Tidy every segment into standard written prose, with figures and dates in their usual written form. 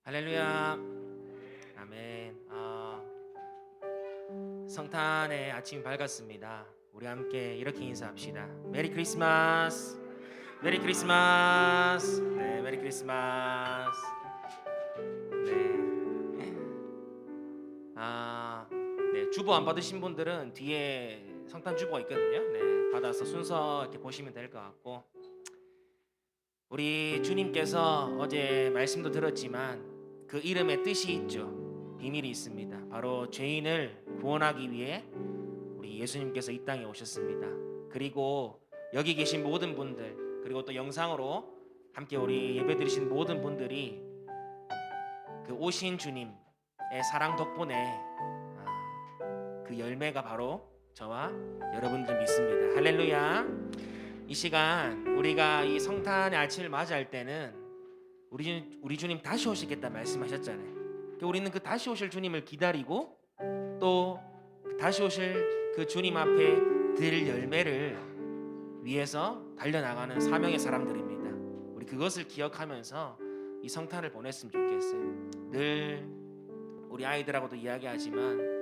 할렐루야. 아멘. 성탄의 아침이 밝았습니다. 우리 함께 이렇게 인사합시다. 메리 크리스마스. 메리 크리스마스. 네, 메리 크리스마스. 네. 네, 주보 안 받으신 분들은 뒤에 성탄 주보가 있거든요. 네, 받아서 순서 이렇게 보시면 될 것 같고, 우리 주님께서 어제 말씀도 들었지만 그 이름의 뜻이 있죠. 비밀이 있습니다. 바로 죄인을 구원하기 위해 우리 예수님께서 이 땅에 오셨습니다. 그리고 여기 계신 모든 분들, 그리고 또 영상으로 함께 우리 예배드리신 모든 분들이 그 오신 주님의 사랑 덕분에 그 열매가 바로 저와 여러분들 믿습니다. 할렐루야. 이 시간 우리가 이 성탄의 아침을 맞이할 때는 우리 주님 다시 오시겠다 말씀하셨잖아요. 우리는 그 다시 오실 주님을 기다리고 또 다시 오실 그 주님 앞에 들 열매를 위해서 달려나가는 사명의 사람들입니다. 우리 그것을 기억하면서 이 성탄을 보냈으면 좋겠어요. 늘 우리 아이들하고도 이야기하지만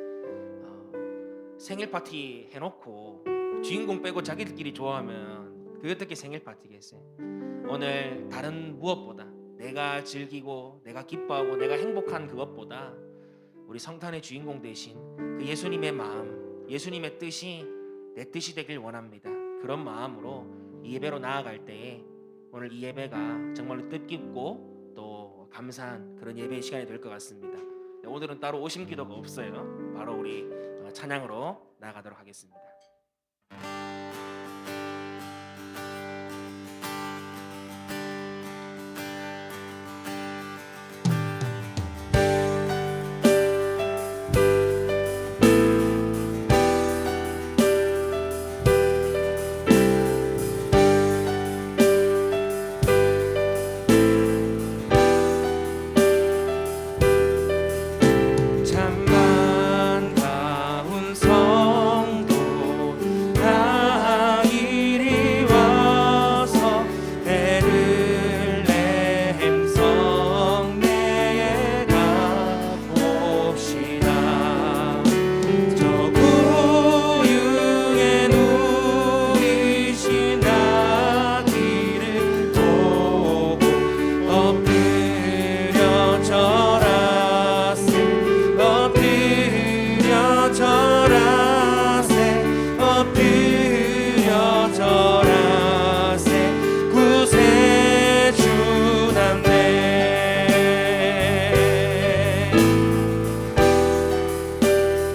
생일 파티 해놓고 주인공 빼고 자기들끼리 좋아하면 그게 어떻게 생일 파티겠어요? 오늘 다른 무엇보다 내가 즐기고 내가 기뻐하고 내가 행복한 그것보다 우리 성탄의 주인공 되신 그 예수님의 마음, 예수님의 뜻이 내 뜻이 되길 원합니다. 그런 마음으로 이 예배로 나아갈 때에 오늘 이 예배가 정말로 뜻깊고 또 감사한 그런 예배의 시간이 될 것 같습니다. 오늘은 따로 오심 기도가 없어요. 바로 우리 찬양으로 나아가도록 하겠습니다.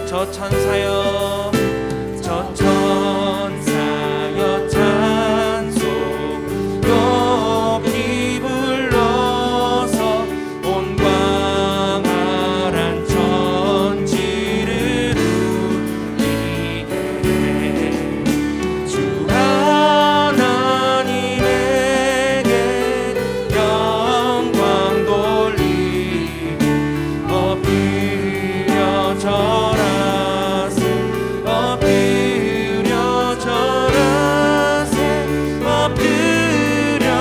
저 천사여 찬송 높이 불러서 온 광활한 천지를 울리게 주 하나님에게 영광 돌리고 엎드려 엎드려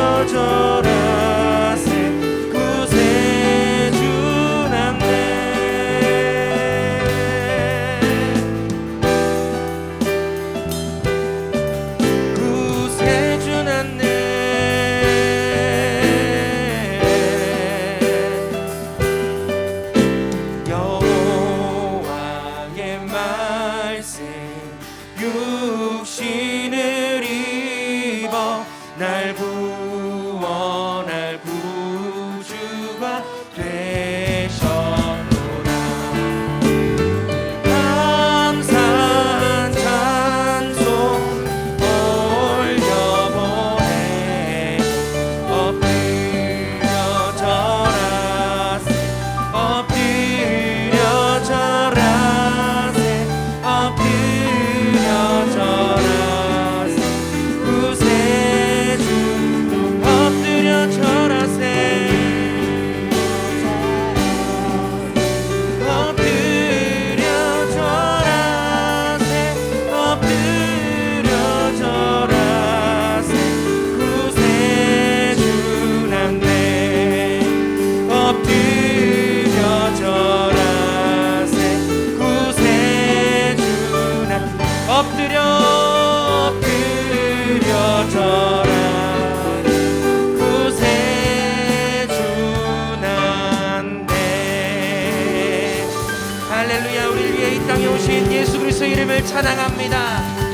찬양합니다.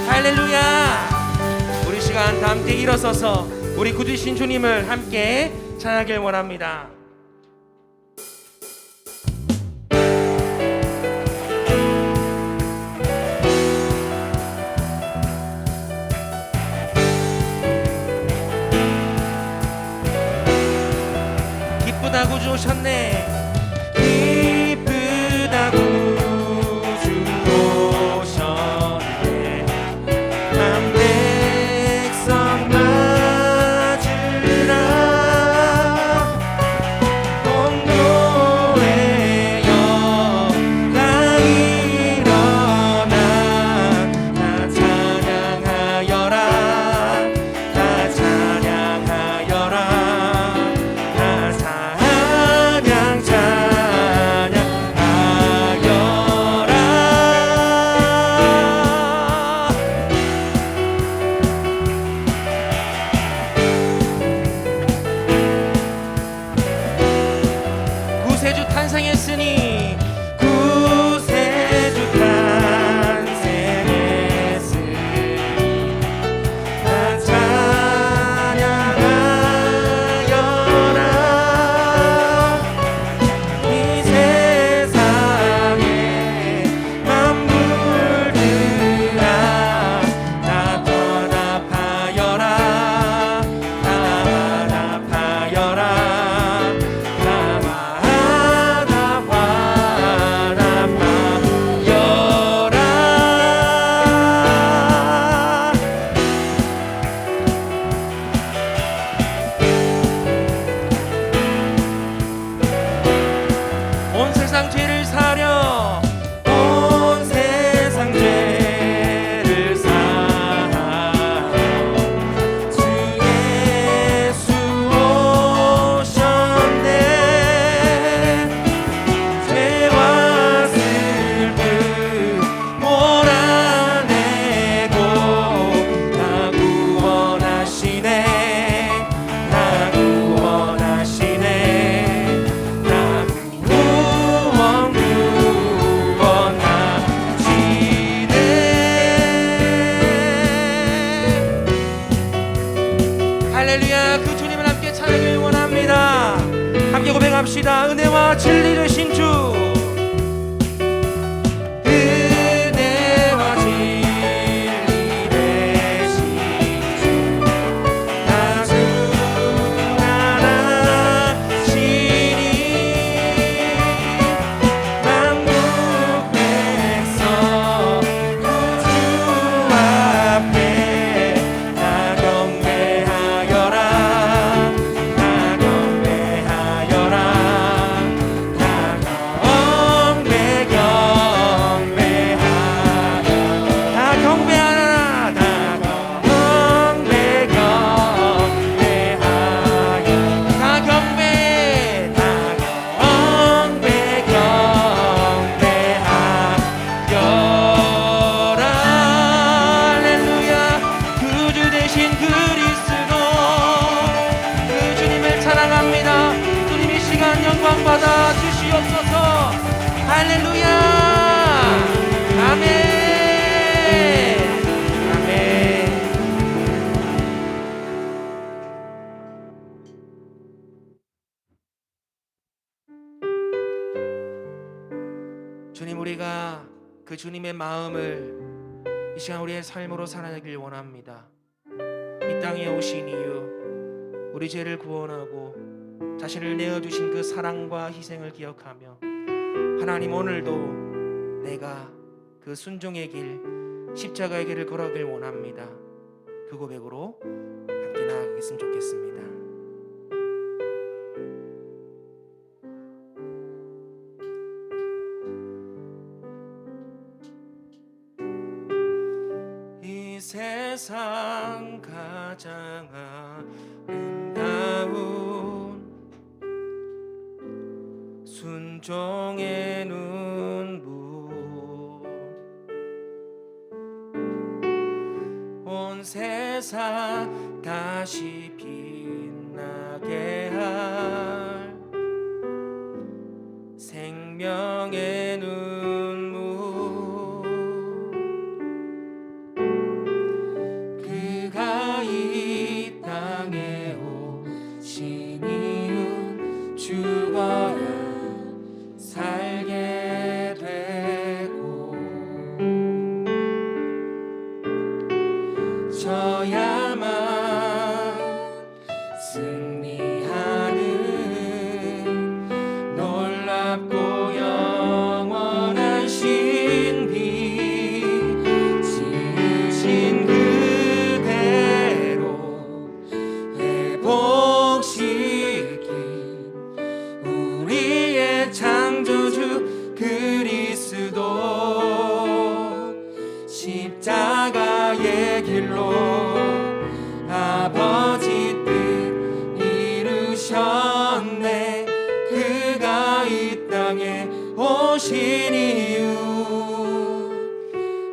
할렐루야. 우리 시간 다 함께 일어서서 우리 구주신 주님을 함께 찬양하길 원합니다. 기쁘다 구주 오셨네. 기쁘다 구주 오셨네. 한 백성 맞으라. 공로의 영광 일어나. 다 찬양하여라. 다 찬양하여라. 다 구세주 탄생했으니 구세주 탄생했으니 다 찬양하여라. 이 세상에 만물들아 다 화답하여라. 다 화답하여라. 온 세상 죄를 사려. 온 세상 죄를 사려 주 예수 오셨네. 죄와 슬픔 몰아내고 나 구원하시네. 나 구원하시네. 할렐루야. 그 주님을 함께 찬양하길 원합니다. 함께 고백합시다. 은혜와 진리 되신 주. 은혜와 진리 되신 주. 나 충만하시니 만국 백성 구주 앞에 나 경배하여라. 나 경배하여라. 나 경배 경배하여라. 다 경배하라. 다 경배 경배하여. 다 경배. 다 경배 경배하여라. 할렐루야. 구주 되신 그리스도 그 주님을 찬양합니다. 주님 이 시간 영광 받아 주시옵소서. 할렐루야. 아멘. 아멘. 주님, 우리가 그 주님의 마음을 이 시간 우리의 삶으로 살아내길 원합니다. 이 땅에 오신 이유, 우리 죄를 구원하고 자신을 내어주신 그 사랑과 희생을 기억하며 하나님, 오늘도 내가 그 순종의 길, 십자가의 길을 걸어가길 원합니다. 그 고백으로 함께 나아가겠으면 좋겠습니다. 이 세상 가장 아름다운 순종의 눈물, 온 세상 다시 빛나게 할 생명의 눈물, 승리하는 놀랍고 영원한 신비 지으신 그대로 회복시킨 우리의 창조주 그리스도 십자가의 길로 아버지 뜻 이루셨네. 그가 이 땅에 오신 이유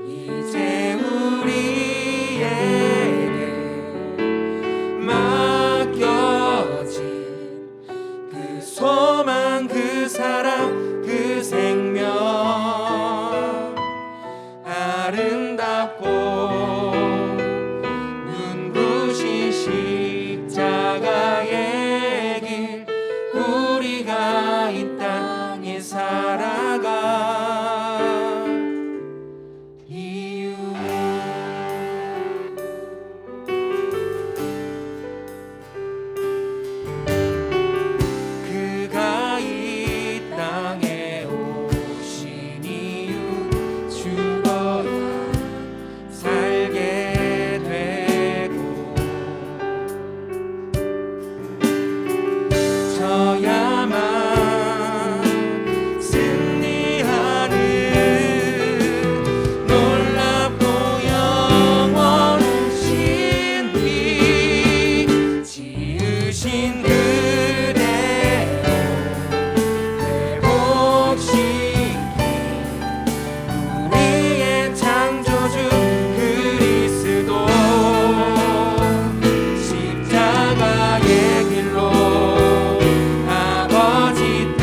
이제 우리에게 맡겨진 그 소망 그 사랑 그 생명 아름답고 눈부신 십자가의 길 우리가 이 땅에 살아가 이유 그가 이 땅에 오신 이유 죽어야 살게 되고 저야만 승리하는 놀랍고 영원한 신비 지으신 그대로 회복시킨 우리의 창조주 그리스도 십자가의 길로 아버지 뜻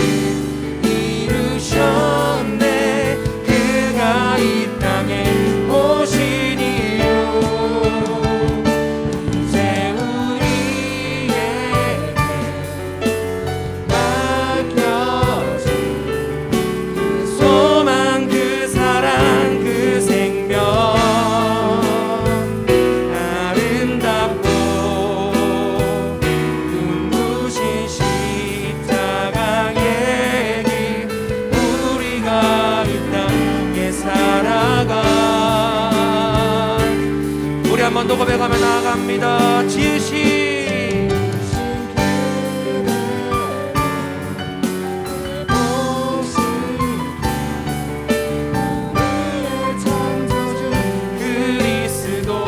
이루셨네. 그가 이 땅에 오신 이유 이제 우리에게 맡겨진 그 소망 그 사랑 그 생명 아름답고 눈부신 십자가의 길 우리가 이 땅에 살아가 우리 한 번 더 고백하며 나아갑니다. 지으신 그리스도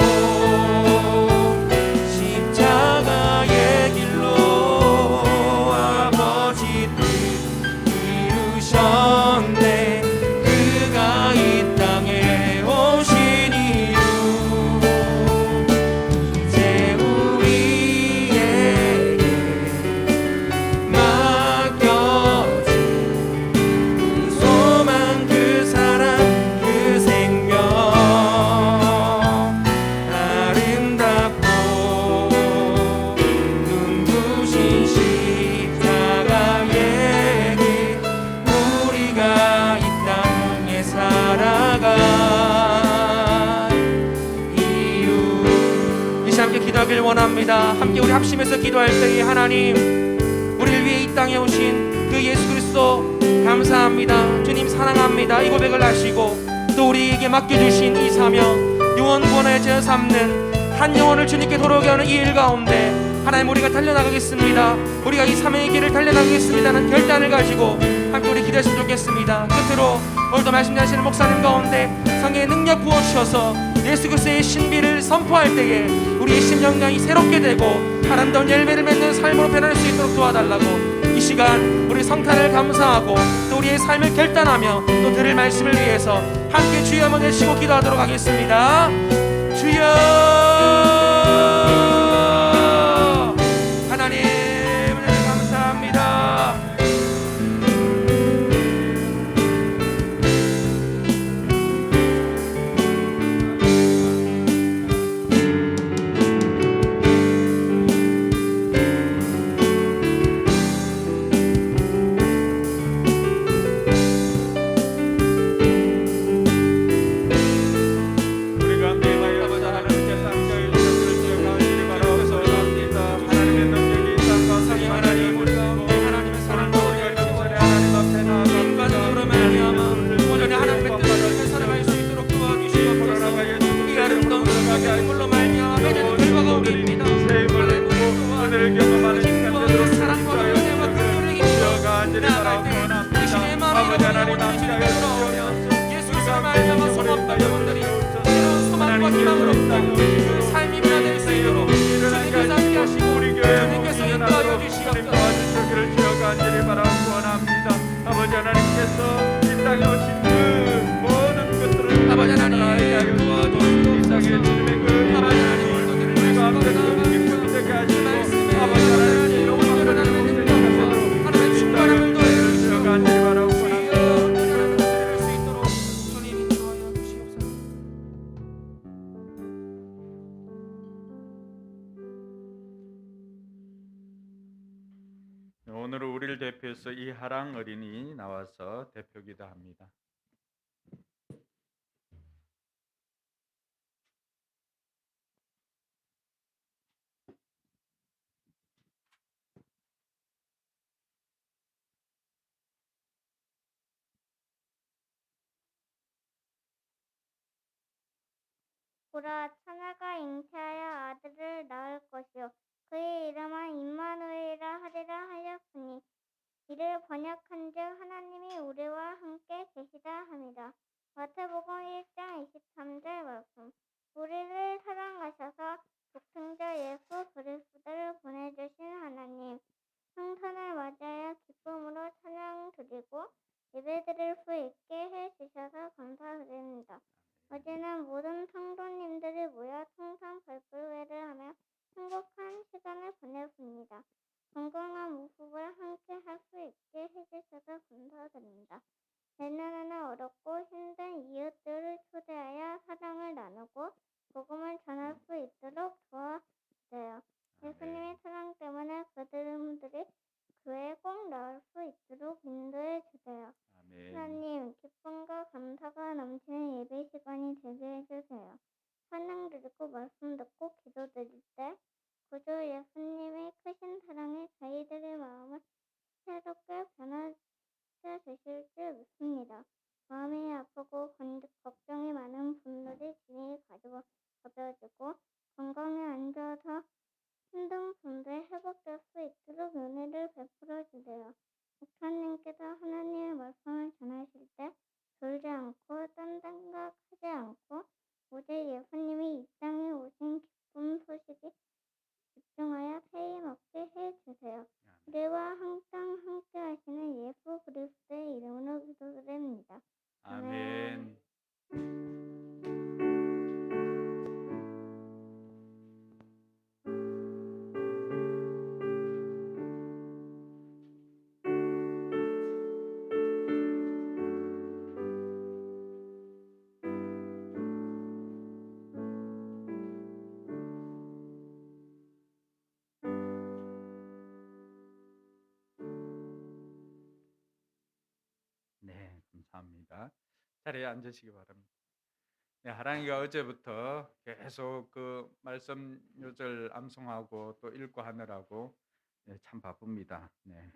십자가의 길로 아버지 뜻 이루셨네. 그가 이 땅에 오신 이유 이제 우리에게 맡겨진 그 소망 그 사랑 그 생명 아름답고 눈부신 십자가의 길 우리가 이 땅에 살아가 이유 이 시간 함께 기도하길 원합니다. 함께 우리 합심해서 기도할 때에 하나님 우리를 위해 이 땅에 오신 그 예수 그리스도 감사합니다. 주님 사랑합니다. 이 고백을 하시고 또 우리에게 맡겨주신 이 사명 영원 구원의 죄 삼는 한 영혼을 주님께 돌아오게 하는 이 일 가운데 하나님 우리가 달려나가겠습니다. 우리가 이 사명의 길을 달려나가겠습니다는 결단을 가지고 함께 우리 기도했으면 좋겠습니다. 끝으로 오늘도 말씀 하시는 목사님 가운데 성령의 능력 부어주셔서 예수 그리스도의 신비를 선포할 때에 우리의 심령량이 새롭게 되고 아름다운 열매를 맺는 삶으로 변할 수 있도록 도와달라고 이 시간 우리 성탄을 감사하고 또 우리의 삶을 결단하며 또 들을 말씀을 위해서 함께 주여 한번 외치고 기도하도록 하겠습니다. 주여 하나님 은혜를 감사합니다. 우리 가운데 아버지 하나님께 영혼들이 주님께 돌아오며 예수 그리스도를 말미암아 소망없던 영혼들이 새로운 소망과 희망을 얻고 그 삶이 변화될 수 있도록 주님께서 함께 하시고 주님께서 인도하여 주시옵소서. 도와주시기를 주여 간절히 바라고 원합니다. 아버지 하나님께서 이 땅에 오신 그 모든 것들을 아버지 하나님 도와주시옵소서. 이 땅에 주님의 그 아버지 하나님 오늘도 드리는 가운데 말씀입니다. 기쁨 되게 하시고 말씀에 아버지 하나님께 영원한 영원한 것을 하나님의 보게 능력과 하시고 하나님의 이 충만함을 땅에 더해 주여 주시옵소서. 간절히 바라고 원합니다. 주여 온전한 드릴 수 있도록 주님 인도하여 주시옵소서. 오늘 우리를 대표해서 이하랑 어린이 나와서 대표기도 합니다. 보라, 처녀가 잉태하여 아들을 낳을 것이요 그의 이름은 임마누엘이라 하리라 하였으니 이를 번역한즉 하나님이 우리와 함께 계시다 함이라. 마태복음 1장 23절 말씀. 우리를 사랑하셔서 독생자 예수 그리스도를 보내주신 하나님, 성탄을 맞이하여 기쁨으로 찬양 드리고 예배드릴 수 있게 해주셔서 감사드립니다. 어제는 모든 성도님들이 모여 성탄 발표회를 하며 행복한 시간을 보냈습니다. 건강한 모습을 함께 할 수 있게 해주셔서 감사드립니다. 내년에는 어렵고 힘든 이웃들을 초대하여 사랑을 나누고 복음을 전할 수 있도록 도와주세요. 예수님의 사랑 때문에 그들이 교회에 꼭 나올 수 있도록 인도해 주세요. 아멘. 하나님, 기쁨과 감사가 넘치는 예배 시간이 되게 해주세요. 찬양 드리고 말씀 듣고 기도드릴 때 구주 예수님의 크신 사랑에 저희들의 마음을 새롭게 변화시켜 주실 줄 믿습니다. 마음이 아프고 걱정이 많은 분들이 진히 가벼워지고 건강에 안 좋아서 힘든 분들 회복될 수 있도록 은혜를 베풀어 주세요. 목사님께서 하나님의 말씀을 전하실 때 졸지 않고 딴 생각하지 않고 오직 예수님이 이 땅에 오신 기쁜 소식에 집중하여 페임 없게 해주세요. 우리와 항상 함께 하시는 예수 그리스도의 이름으로 기도드립니다. 아멘. 네, 감사합니다. 자리에 앉으시기 바랍니다. 네, 하랑이가 어제부터 계속 그 말씀 요절 암송하고 또 읽고 하느라고 참 바쁩니다. 네.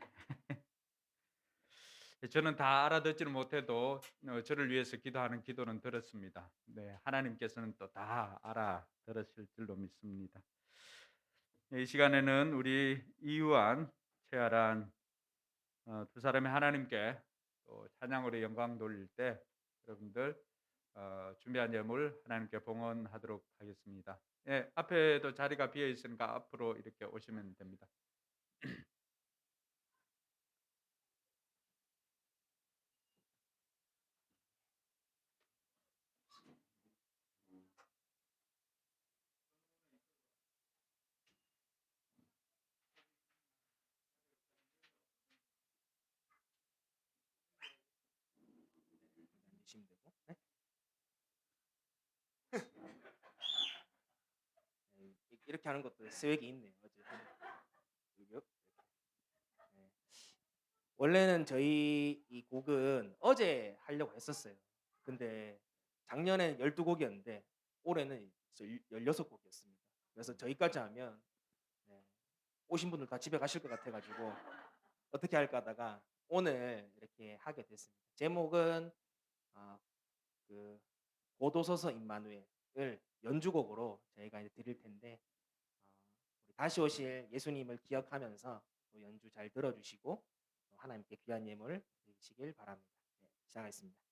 저는 다 알아듣지는 못해도 저를 위해서 기도하는 기도는 들었습니다. 네, 하나님께서는 또 다 알아들으실 줄로 믿습니다. 이 시간에는 우리 이유한, 최아란 두 사람이 하나님께 또 찬양으로 영광 돌릴 때 여러분들 준비한 예물 하나님께 봉헌하도록 하겠습니다. 예, 앞에도 자리가 비어 있으니까 앞으로 이렇게 오시면 됩니다. 앉으시면 되고. 네? 이렇게 하는 것도 스웩이 있네요. 어제. 그리고 네. 원래는 저희 이 곡은 어제 하려고 했었어요. 근데 작년에는 12곡이었는데 올해는 16곡이었습니다. 그래서 저희까지 하면 네, 오신 분들 다 집에 가실 것 같아가지고 어떻게 할까 하다가 오늘 이렇게 하게 됐습니다. 제목은 그 고도서서 임마누엘을 연주곡으로 저희가 이제 드릴 텐데 우리 다시 오실 예수님을 기억하면서 또 연주 잘 들어주시고 또 하나님께 귀한 예물 드리시길 바랍니다. 네, 시작하겠습니다.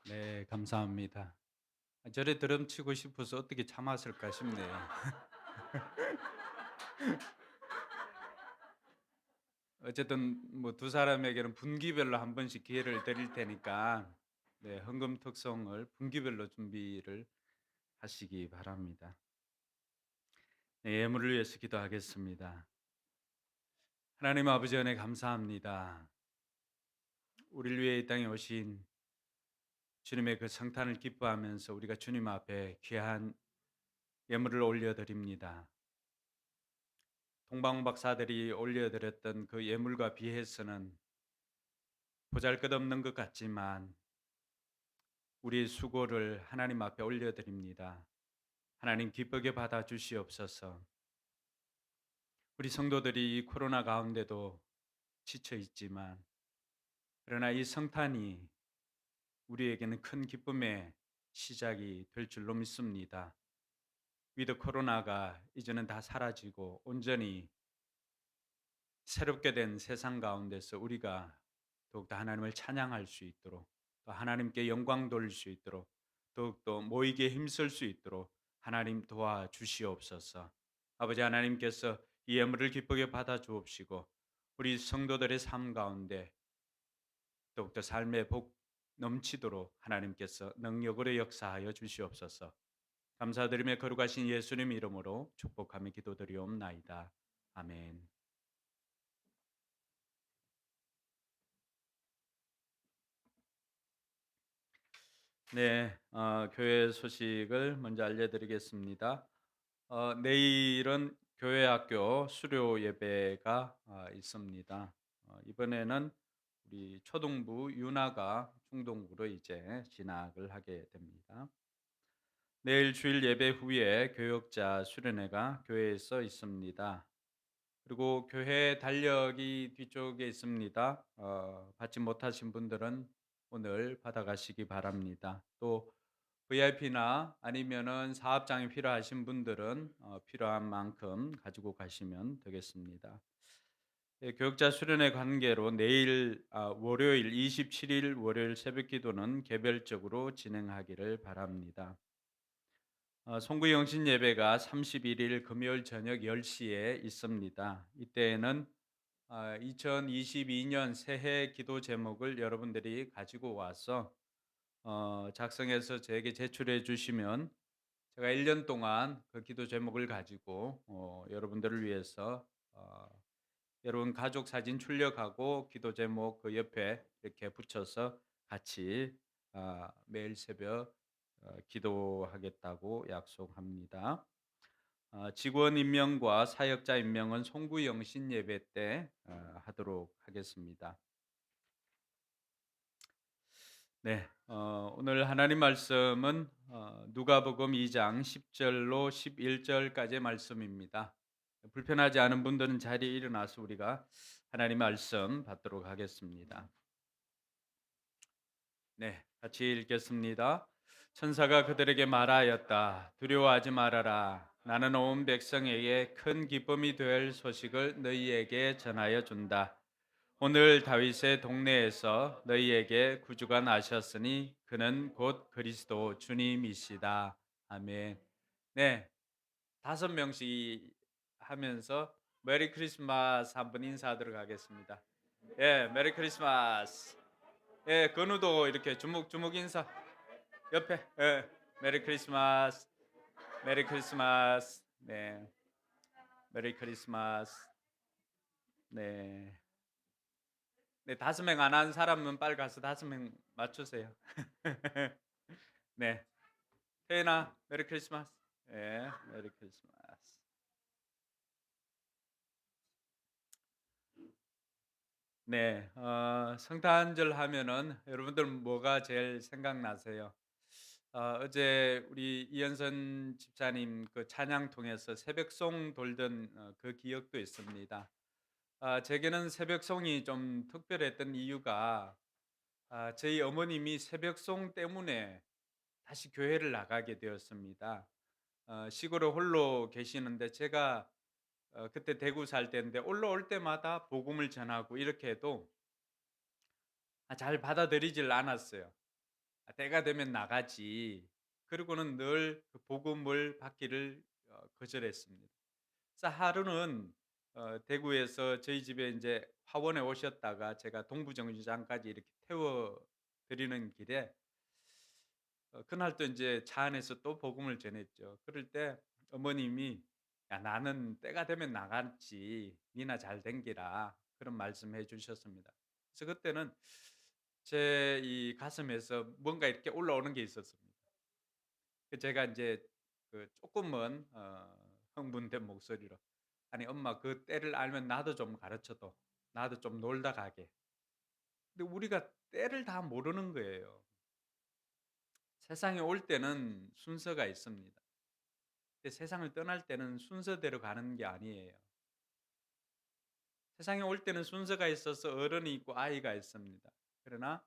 네, 감사합니다. 저래 드럼 치고 싶어서 어떻게 참았을까 싶네요. 어쨌든 뭐 두 사람에게는 분기별로 한 번씩 기회를 드릴 테니까 네, 헌금 특송을 분기별로 준비를 하시기 바랍니다. 네, 예물을 위해서 기도하겠습니다. 하나님 아버지 은혜 감사합니다. 우리를 위해 이 땅에 오신 주님의 그 성탄을 기뻐하면서 우리가 주님 앞에 귀한 예물을 올려드립니다. 동방 박사들이 올려드렸던 그 예물과 비해서는 보잘것없는 것 같지만 우리의 수고를 하나님 앞에 올려드립니다. 하나님 기쁘게 받아 주시옵소서. 우리 성도들이 이 코로나 가운데도 지쳐 있지만 그러나 이 성탄이 우리에게는 큰 기쁨의 시작이 될 줄로 믿습니다. 위드 코로나가 이제는 다 사라지고 온전히 새롭게 된 세상 가운데서 우리가 더욱더 하나님을 찬양할 수 있도록 또 하나님께 영광 돌릴 수 있도록 더욱더 모이기에 힘쓸 수 있도록 하나님 도와주시옵소서. 아버지 하나님께서 이 예물을 기쁘게 받아 주옵시고 우리 성도들의 삶 가운데 더욱더 삶의 복 넘치도록 하나님께서 능력으로 역사하여 주시옵소서. 감사드리며 거룩하신 예수님 이름으로 축복하며 기도드리옵나이다. 아멘. 네, 교회 소식을 먼저 알려드리겠습니다. 내일은 교회 학교 수료 예배가 있습니다. 이번에는 우리 초등부 윤아가 중등부로 이제 진학을 하게 됩니다. 내일 주일 예배 후에 교역자 수련회가 교회에서 있습니다. 그리고 교회 달력이 뒤쪽에 있습니다. 받지 못하신 분들은 오늘 받아가시기 바랍니다. 또 VIP나 아니면은 사업장이 필요하신 분들은 필요한 만큼 가지고 가시면 되겠습니다. 예, 교역자 수련회 관계로 내일 월요일 27일 월요일 새벽 기도는 개별적으로 진행하기를 바랍니다. 송구 영신 예배가 31일 금요일 저녁 10시에 있습니다. 이때에는 2022년 새해 기도 제목을 여러분들이 가지고 와서 작성해서 저에게 제출해 주시면 제가 1년 동안 그 기도 제목을 가지고 여러분들을 위해서 여러분 가족 사진 출력하고 기도 제목 그 옆에 이렇게 붙여서 같이 매일 새벽 기도하겠다고 약속합니다. 직원 임명과 사역자 임명은 송구 영신 예배 때 하도록 하겠습니다. 네, 오늘 하나님 말씀은 누가복음 2장 10절로 11절까지의 말씀입니다. 불편하지 않은 분들은 자리에 일어나서 우리가 하나님 말씀 받도록 하겠습니다. 네, 같이 읽겠습니다. 천사가 그들에게 말하였다. 두려워하지 말아라. 나는 온 백성에게 큰 기쁨이 될 소식을 너희에게 전하여 준다. 오늘 다윗의 동네에서 너희에게 구주가 나셨으니 그는 곧 그리스도 주님이시다. 아멘. 네, 5명씩 하면서 메리 크리스마스 한번 인사하도록 하겠습니다. 예, 메리 크리스마스. 예, 건우도 이렇게 주먹 인사. 옆에. 예, 메리 크리스마스. 메리 크리스마스. 네, 메리 크리스마스. 네. 네, 5명 안 한 사람은 빨리 가서 5명 맞추세요. 네, 태연아, 메리 크리스마스. 예, 메리 크리스마스. 네, 성탄절 하면은 여러분들 뭐가 제일 생각나세요? 어제 우리 이현선 집사님 그 찬양 통해서 새벽송 돌던 그 기억도 있습니다. 제게는 새벽송이 좀 특별했던 이유가 저희 어머님이 새벽송 때문에 다시 교회를 나가게 되었습니다. 시골에 홀로 계시는데 제가 그때 대구 살 때인데 올라올 때마다 복음을 전하고 이렇게 해도 잘 받아들이질 않았어요. 때가 되면 나가지. 그리고는 늘 그 복음을 받기를 거절했습니다. 그래서 하루는 대구에서 저희 집에 이제 화원에 오셨다가 제가 동부정류장까지 이렇게 태워 드리는 길에 그날도 이제 차 안에서 또 복음을 전했죠. 그럴 때 어머님이 야 나는 때가 되면 나갔지. 니나 잘 댕기라. 그런 말씀해 주셨습니다. 그래서 그때는 제 이 가슴에서 뭔가 이렇게 올라오는 게 있었습니다. 제가 이제 그 조금은 흥분된 목소리로 "아니 엄마 그 때를 알면 나도 좀 가르쳐 줘. 나도 좀 놀다 가게." 근데 우리가 때를 다 모르는 거예요. 세상에 올 때는 순서가 있습니다. 근데 세상을 떠날 때는 순서대로 가는 게 아니에요. 세상에 올 때는 순서가 있어서 어른이 있고 아이가 있습니다. 그러나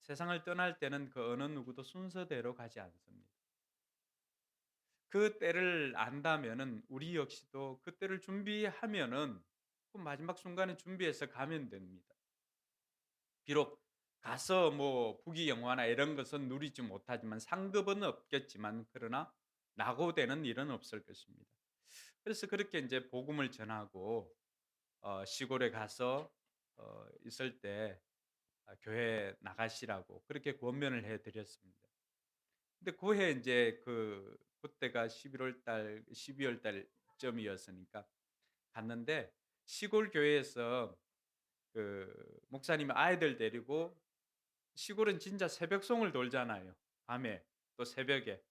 세상을 떠날 때는 그 어느 누구도 순서대로 가지 않습니다. 그 때를 안다면은 우리 역시도 그 때를 준비하면은 그 마지막 순간에 준비해서 가면 됩니다. 비록 가서 뭐 부귀영화나 이런 것은 누리지 못하지만 상급은 없겠지만 그러나 낙오되는 일은 없을 것입니다. 그래서 그렇게 이제 복음을 전하고 시골에 가서 있을 때 교회 나가시라고 그렇게 권면을 해 드렸습니다. 근데 그해 인제 그때가 11월 달 12월 달쯤이었으니까 갔는데 시골 교회에서 그 목사님이 아이들 데리고 시골은 진짜 새벽송을 돌잖아요, 밤에 또 새벽에.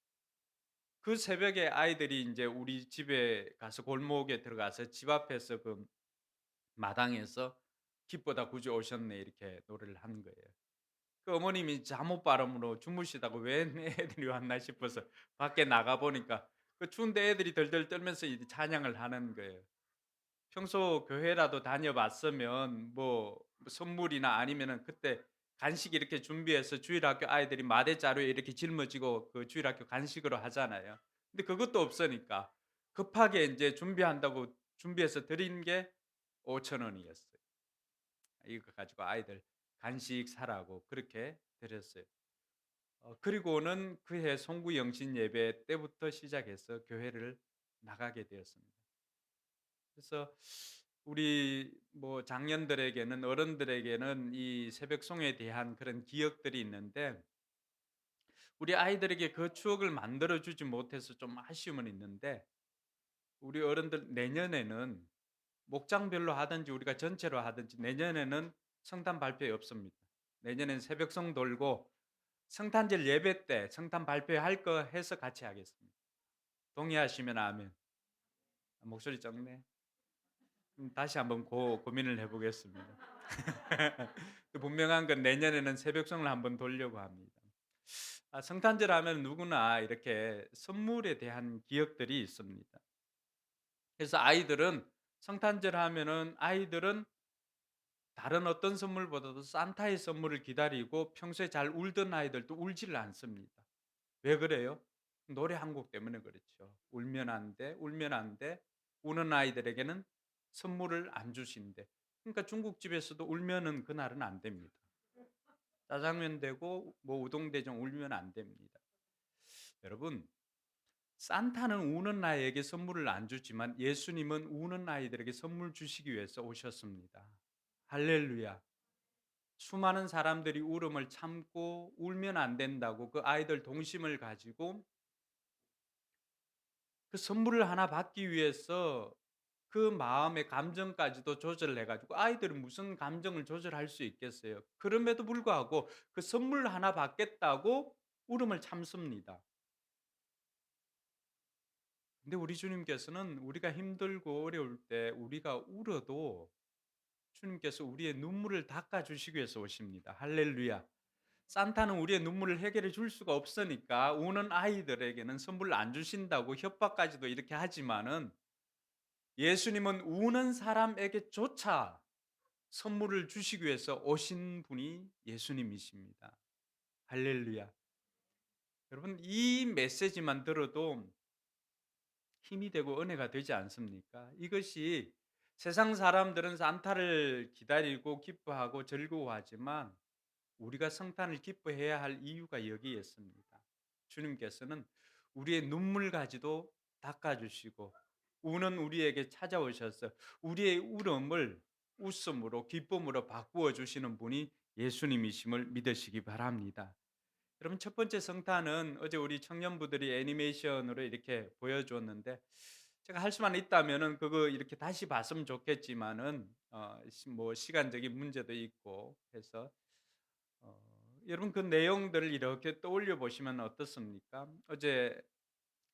그 새벽에 아이들이 인제 우리 집에 가서 골목에 들어가서 집 앞에서 그 마당에서 "기쁘다 구주 오셨네." 이렇게 노래를 하는 거예요. 그 어머님이 잠옷 바람으로 주무시다가 '웬 애들이 왔나?' 싶어서 밖에 나가 보니까 그 추운데 애들이 덜덜 떨면서 이제 찬양을 하는 거예요. 평소 교회라도 다녀 봤으면 뭐 선물이나 아니면은 그때 간식 이렇게 준비해서 주일학교 아이들이 마대자루에 이렇게 짊어지고 그 주일학교 간식으로 하잖아요. 근데 그것도 없으니까 급하게 인제 준비한다고 준비해서 드린 게 5천 원이었어요. 이거 가지고 아이들 간식 사라고 그렇게 드렸어요. 그리고는 그해 송구 영신 예배 때부터 시작해서 교회를 나가게 되었습니다. 그래서 우리 뭐 장년들에게는 어른들에게는 이 새벽송에 대한 그런 기억들이 있는데 우리 아이들에게 그 추억을 만들어 주지 못해서 좀 아쉬움은 있는데 우리 어른들 내년에는 목장별로 하든지 우리가 전체로 하든지 내년에는 성탄 발표회 없습니다. 내년엔 새벽송 돌고 성탄절 예배 때 성탄 발표할 거 해서 같이 하겠습니다. 동의하시면 아멘. 목소리 적네. 다시 한번 고민을 해 보겠습니다. 분명한 건 내년에는 새벽송을 한번 돌려고 합니다. 성탄절 하면 누구나 이렇게 선물에 대한 기억들이 있습니다. 그래서 아이들은 성탄절 하면은 아이들은 다른 어떤 선물보다도 산타의 선물을 기다리고 평소에 잘 울던 아이들도 울지를 않습니다. 왜 그래요? 노래 한 곡 때문에 그렇죠. 울면 안 돼, 울면 안 돼. 우는 아이들에게는 선물을 안 주신대. 그러니까 중국집에서도 울면은 그날은 안 됩니다. 짜장면 되고 뭐 우동 대종 울면 안 됩니다. 여러분, 산타는 우는 아이에게 선물을 안 주지만 예수님은 우는 아이들에게 선물 주시기 위해서 오셨습니다. 할렐루야. 수많은 사람들이 울음을 참고 울면 안 된다고 그 아이들 동심을 가지고 그 선물을 하나 받기 위해서 그 마음의 감정까지도 조절해 가지고 아이들은 무슨 감정을 조절할 수 있겠어요. 그럼에도 불구하고 그 선물 하나 받겠다고 울음을 참습니다. 근데 우리 주님께서는 우리가 힘들고 어려울 때 우리가 울어도 주님께서 우리의 눈물을 닦아 주시기 위해서 오십니다. 할렐루야. 산타는 우리의 눈물을 해결해 줄 수가 없으니까 우는 아이들에게는 선물을 안 주신다고 협박까지도 이렇게 하지만은 예수님은 우는 사람에게조차 선물을 주시기 위해서 오신 분이 예수님이십니다. 할렐루야. 여러분 이 메시지만 들어도 힘이 되고 은혜가 되지 않습니까? 이것이 세상 사람들은 산타를 기다리고 기뻐하고 즐거워하지만 우리가 성탄을 기뻐해야 할 이유가 여기에 있습니다. 주님께서는 우리의 눈물까지도 닦아주시고 우는 우리에게 찾아오셔서 우리의 울음을 웃음으로 기쁨으로 바꾸어 주시는 분이 예수님이심을 믿으시기 바랍니다. 여러분 첫 번째 성탄은 어제 우리 청년부들이 애니메이션으로 이렇게 보여주었는데 제가 할 수만 있다면은 그거 이렇게 다시 봤으면 좋겠지만은 뭐 시간적인 문제도 있고 해서 어 여러분 그 내용들을 이렇게 떠올려 보시면 어떻습니까? 어제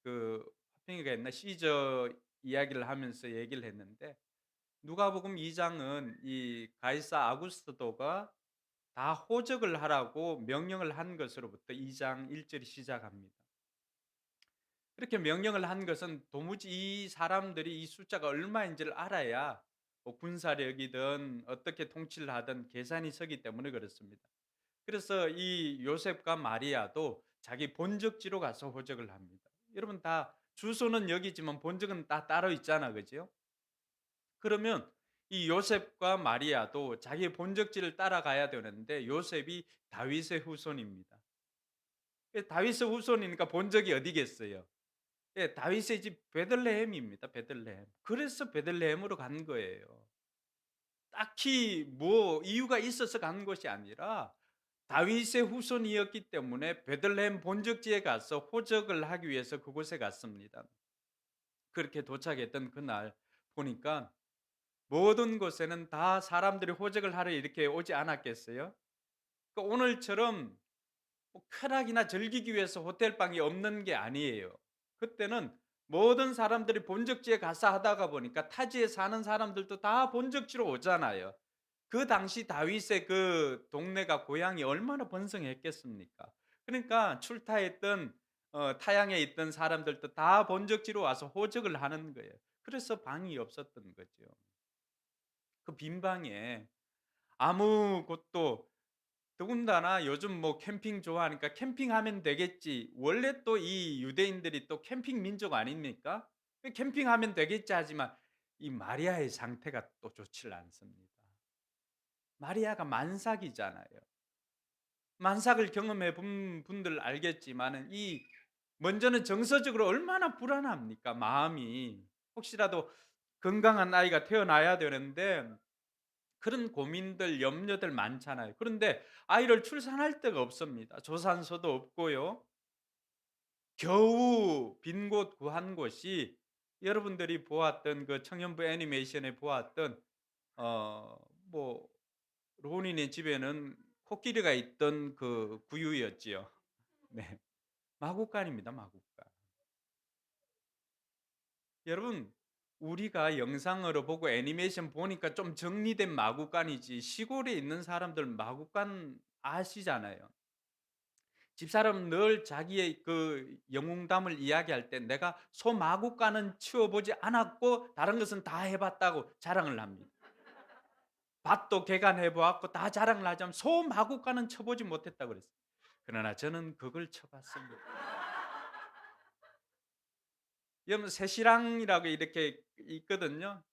그 화평이가 옛날 시저 이야기를 하면서 얘기를 했는데 누가복음 2 장은 이 가이사 아구스토가 다 호적을 하라고 명령을 한 것으로부터 2장 1 절이 시작합니다. 그렇게 명령을 한 것은 도무지 이 사람들이 이 숫자가 얼마인지를 알아야 뭐 군사력이든 어떻게 통치를 하든 계산이 서기 때문에 그렇습니다. 그래서 이 요셉과 마리아도 자기 본적지로 가서 호적을 합니다. 여러분 다 주소는 여기지만 본적은 다 따로 있잖아, 그죠? 그러면 이 요셉과 마리아도 자기 본적지를 따라가야 되는데 요셉이 다윗의 후손입니다. 다윗의 후손이니까 본적이 어디겠어요? 예, 다윗의 집 베들레헴입니다. 베들레헴. 그래서 베들레헴으로 간 거예요. 딱히 뭐 이유가 있어서 간 것이 아니라 다윗의 후손이었기 때문에 베들레헴 본적지에 가서 호적을 하기 위해서 그곳에 갔습니다. 그렇게 도착했던 그날 보니까 모든 곳에는 다 사람들이 호적을 하러 이렇게 오지 않았겠어요? 그러니까 오늘처럼 뭐 쾌락이나 즐기기 위해서 호텔방이 없는 게 아니에요. 그때는 모든 사람들이 본적지에 가서 하다가 보니까 타지에 사는 사람들도 다 본적지로 오잖아요. 그 당시 다윗의 그 동네가 고향이 얼마나 번성했겠습니까? 그러니까 출타했던 타향에 있던 사람들도 다 본적지로 와서 호적을 하는 거예요. 그래서 방이 없었던 거죠. 그 빈 방에 아무 곳도 더군다나 요즘 뭐 캠핑 좋아하니까 '캠핑하면 되겠지.' 원래 또 이 유대인들이 또 캠핑 민족 아닙니까? 그 '캠핑하면 되겠지.' 하지만 이 마리아의 상태가 또 좋지를 않습니다. 마리아가 만삭이잖아요. 만삭을 경험해 본 분들 알겠지만은 이 먼저는 정서적으로 얼마나 불안합니까 마음이. 혹시라도 건강한 아이가 태어나야 되는데 그런 고민들, 염려들 많잖아요. 그런데 아이를 출산할 데가 없습니다. 조산소도 없고요. 겨우 빈 곳 구한 곳이 여러분들이 보았던 그 청년부 애니메이션에 보았던 뭐 로닌의 집에는 코끼리가 있던 그 구유였지요. 네. 마구간입니다, 마구간. 여러분 우리가 영상으로 보고 애니메이션 보니까 좀 정리된 마구간이지 시골에 있는 사람들 마구간 아시잖아요. 집사람은 늘 자기의 그 영웅담을 이야기할 때 내가 소 마구간은 치워보지 않았고 다른 것은 다 해봤다고 자랑을 합니다. 밭도 개간해 보았고 다 자랑을 하자면 소 마구간은 쳐보지 못했다고 그랬어요. 그러나 저는 그걸 쳐봤습니다. 여러분 새시랑이라고 이렇게 있거든요.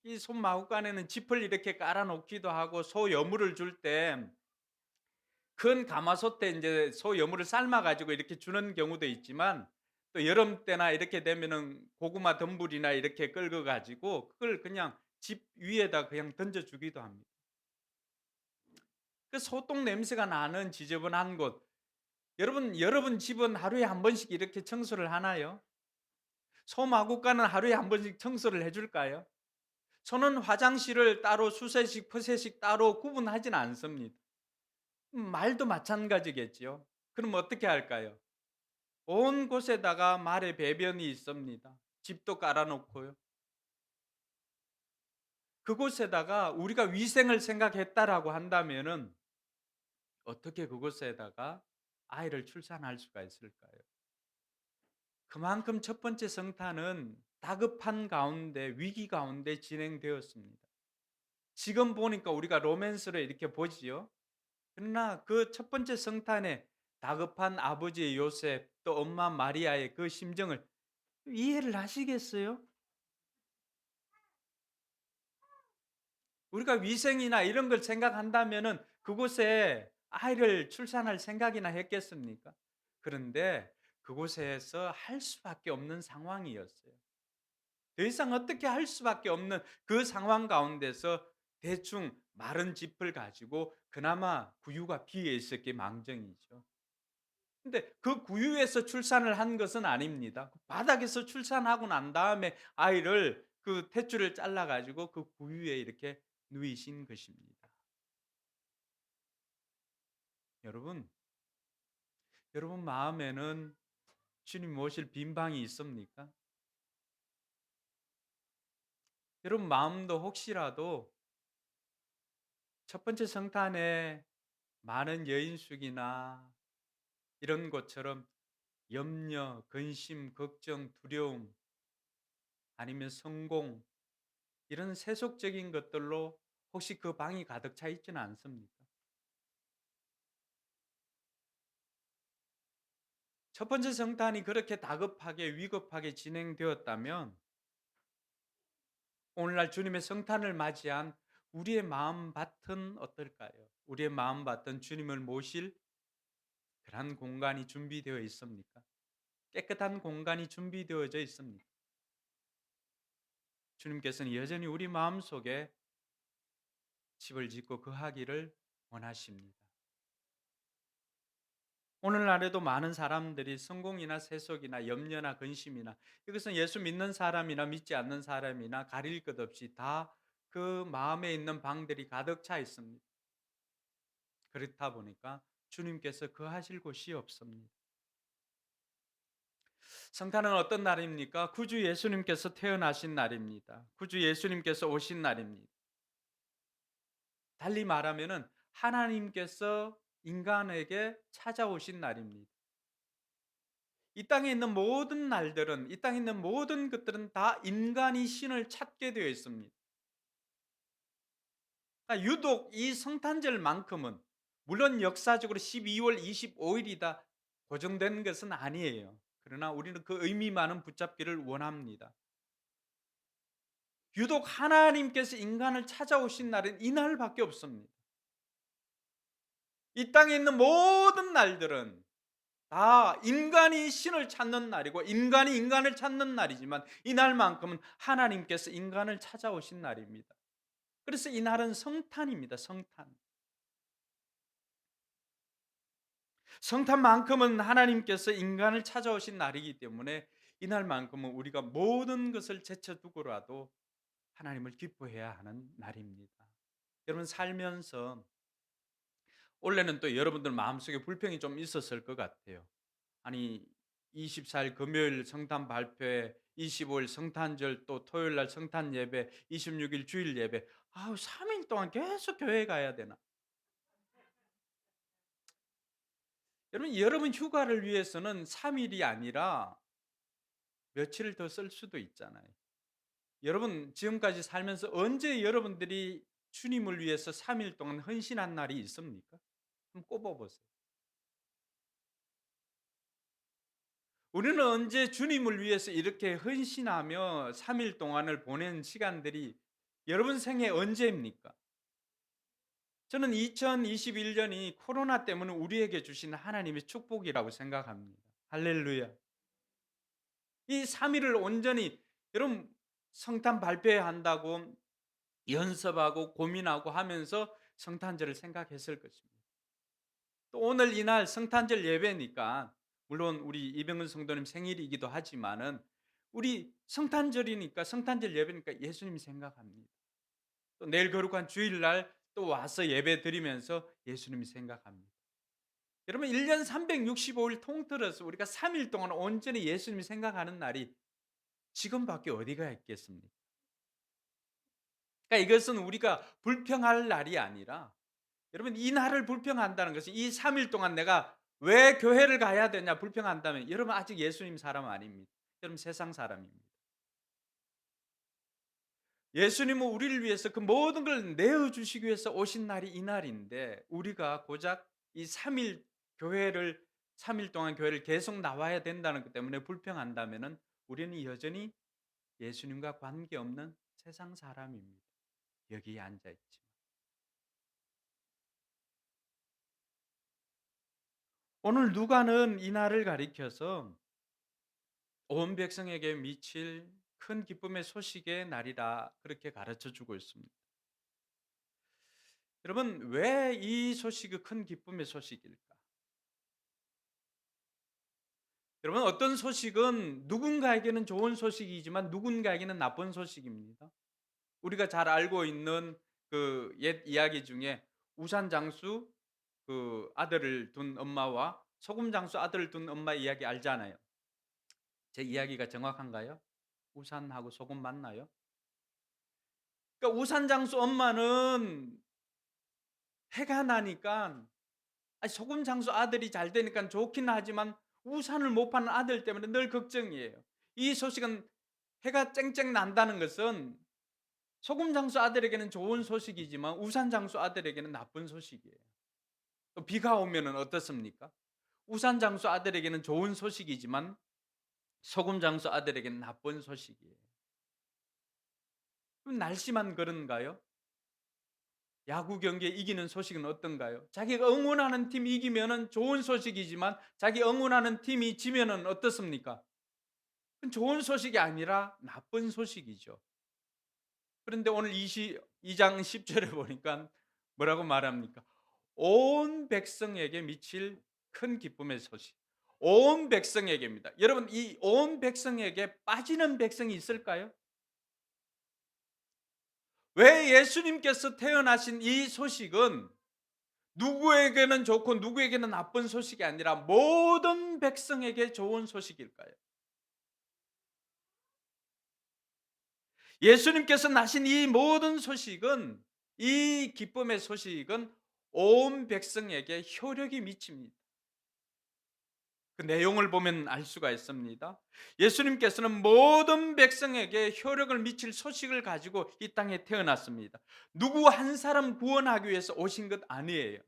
이 손마구간에는 짚을 이렇게 깔아 놓기도 하고 소 여물을 줄 때 큰 가마솥에 인제 소 여물을 삶아 가지고 이렇게 주는 경우도 있지만 또 여름 때나 이렇게 되면은 고구마 덤불이나 이렇게 끓여 가지고 그걸 그냥 집 위에다 그냥 던져 주기도 합니다. 그 소똥 냄새가 나는 지저분한 곳 여러분 집은 하루에 한 번씩 이렇게 청소를 하나요? 소마구간은 하루에 한 번씩 청소를 해 줄까요? 저는 화장실을 따로 수세식, 폐쇄식 따로 구분하진 않습니다. 말도 마찬가지겠지요. 그럼 어떻게 할까요? 온 곳에다가 말의 배변이 있습니다. 집도 깔아 놓고요. 그곳에다가 우리가 위생을 생각했다라고 한다면은 어떻게 그곳에다가 아이를 출산할 수가 있을까요? 그만큼 첫 번째 성탄은 다급한 가운데 위기 가운데 진행되었습니다. 지금 보니까 우리가 로맨스로 이렇게 보지요. 그러나 그 첫 번째 성탄에 다급한 아버지 요셉 또 엄마 마리아의 그 심정을 이해를 하시겠어요? 우리가 위생이나 이런 걸 생각한다면은 그곳에 아이를 출산할 생각이나 했겠습니까? 그런데 그곳에서 할 수밖에 없는 상황이었어요. 더 이상 어떻게 할 수밖에 없는 그 상황 가운데서 대충 마른 짚을 가지고 그나마 구유가 비어 있었기 망정이죠. 근데 그 구유에서 출산을 한 것은 아닙니다. 그 바닥에서 출산하고 난 다음에 아이를 그 탯줄을 잘라 가지고 그 구유에 이렇게 누이신 것입니다. 여러분, 여러분 마음에는 주님 모실 빈 방이 있습니까? 여러분 마음도 혹시라도 첫 번째 성탄에 많은 여인숙이나 이런 것처럼 염려, 근심, 걱정, 두려움 아니면 성공 이런 세속적인 것들로 혹시 그 방이 가득 차 있지는 않습니까? 첫 번째 성탄이 그렇게 다급하게 위급하게 진행되었다면 오늘날 주님의 성탄을 맞이한 우리의 마음밭은 어떨까요? 우리의 마음밭은 주님을 모실 그러한 공간이 준비되어 있습니까? 깨끗한 공간이 준비되어져 있습니까? 주님께서는 여전히 우리 마음속에 집을 짓고 거하기를 원하십니다. 오늘날에도 많은 사람들이 성공이나 세속이나 염려나 근심이나 이것은 예수 믿는 사람이나 믿지 않는 사람이나 가릴 것 없이 다 그 마음에 있는 방들이 가득 차 있습니다. 그렇다 보니까 주님께서 거하실 곳이 없습니다. 성탄은 어떤 날입니까? 구주 예수님께서 태어나신 날입니다. 구주 예수님께서 오신 날입니다. 달리 말하면은 하나님께서 인간에게 찾아오신 날입니다. 이 땅에 있는 모든 날들은 이 땅에 있는 모든 것들은 다 인간이 신을 찾게 되어 있습니다. 그러니까 유독 이 성탄절만큼은 물론 역사적으로 12월 25일이다 고정된 것은 아니에요. 그러나 우리는 그 의미만은 붙잡기를 원합니다. 유독 하나님께서 인간을 찾아오신 날은 이 날밖에 없습니다. 이 땅에 있는 모든 날들은 다 인간이 신을 찾는 날이고 인간이 인간을 찾는 날이지만 이 날만큼은 하나님께서 인간을 찾아오신 날입니다. 그래서 이 날은 성탄입니다. 성탄. 성탄만큼은 하나님께서 인간을 찾아오신 날이기 때문에 이 날만큼은 우리가 모든 것을 제쳐두고라도 하나님을 기뻐해야 하는 날입니다. 여러분 살면서 원래는 또 여러분들 마음속에 불평이 좀 있었을 것 같아요. 아니 24일 금요일 성탄 발표회, 25일 성탄절 또 토요일 날 성탄 예배, 26일 주일 예배. 아우 3일 동안 계속 교회 가야 되나? 여러분 휴가를 위해서는 3일이 아니라 며칠을 더 쓸 수도 있잖아요. 여러분 지금까지 살면서 언제 여러분들이 주님을 위해서 3일 동안 헌신한 날이 있습니까? 한번 꼽아 보세요. 우리는 언제 주님을 위해서 이렇게 헌신하며 3일 동안을 보낸 시간들이 여러분 생애 언제입니까? 저는 2021년이 코로나 때문에 우리에게 주신 하나님의 축복이라고 생각합니다. 할렐루야. 이 3일을 온전히 여러분 성탄 발표해야 한다고 연습하고 고민하고 하면서 성탄절을 생각했을 것입니다. 또 오늘 이날 성탄절 예배니까 물론 우리 이병근 성도님 생일이기도 하지만은 우리 성탄절이니까 성탄절 예배니까 예수님 생각합니다. 또 내일 거룩한 주일날 또 와서 예배 드리면서 예수님 생각합니다. 여러분 1년 365일 통틀어서 우리가 3일 동안 온전히 예수님 생각하는 날이 지금밖에 어디가 있겠습니까? 그러니까 이것은 우리가 불평할 날이 아니라 여러분 이 날을 불평한다는 것은 이 3일 동안 내가 왜 교회를 가야 되냐 불평한다면 여러분 아직 예수님 사람 아닙니다. 여러분 세상 사람입니다. 예수님은 우리를 위해서 그 모든 걸 내어 주시기 위해서 오신 날이 이 날인데 우리가 고작 이 3일 교회를 3일 동안 교회를 계속 나와야 된다는 것 때문에 불평한다면은 우리는 여전히 예수님과 관계없는 세상 사람입니다. 여기에 앉아 있지만 오늘 누가는 이 날을 가리켜서 온 백성에게 미칠 큰 기쁨의 소식의 날이라 그렇게 가르쳐 주고 있습니다. 여러분 왜 이 소식이 큰 기쁨의 소식일까? 여러분, 어떤 소식은 누군가에게는 좋은 소식이지만 누군가에게는 나쁜 소식입니다. 우리가 잘 알고 있는 그 옛 이야기 중에 우산 장수 그 아들을 둔 엄마와 소금 장수 아들을 둔 엄마 이야기 알잖아요. 제 이야기가 정확한가요? 우산하고 소금 맞나요? 그러니까 우산 장수 엄마는 해가 나니까, 아니 소금 장수 아들이 잘 되니까 좋긴 하지만 우산을 못 파는 아들 때문에 늘 걱정이에요. 이 소식은, 해가 쨍쨍 난다는 것은 소금 장수 아들에게는 좋은 소식이지만 우산 장수 아들에게는 나쁜 소식이에요. 또 비가 오면은 어떻습니까? 우산 장수 아들에게는 좋은 소식이지만 소금 장수 아들에게는 나쁜 소식이에요. 그럼 날씨만 그런가요? 야구 경기에 이기는 소식은 어떤가요? 자기가 응원하는 팀이 이기면은 좋은 소식이지만 자기 응원하는 팀이 지면은 어떻습니까? 그건 좋은 소식이 아니라 나쁜 소식이죠. 그런데 오늘 22장 10절에 보니까 뭐라고 말합니까? 온 백성에게 미칠 큰 기쁨의 소식. 온 백성에게입니다. 여러분, 이 온 백성에게 빠지는 백성이 있을까요? 왜 예수님께서 태어나신 이 소식은 누구에게는 좋고 누구에게는 나쁜 소식이 아니라 모든 백성에게 좋은 소식일까요? 예수님께서 나신 이 모든 소식은, 이 기쁨의 소식은 온 백성에게 효력이 미칩니다. 그 내용을 보면 알 수가 있습니다. 예수님께서는 모든 백성에게 효력을 미칠 소식을 가지고 이 땅에 태어났습니다. 누구 한 사람 구원하기 위해서 오신 것 아니에요.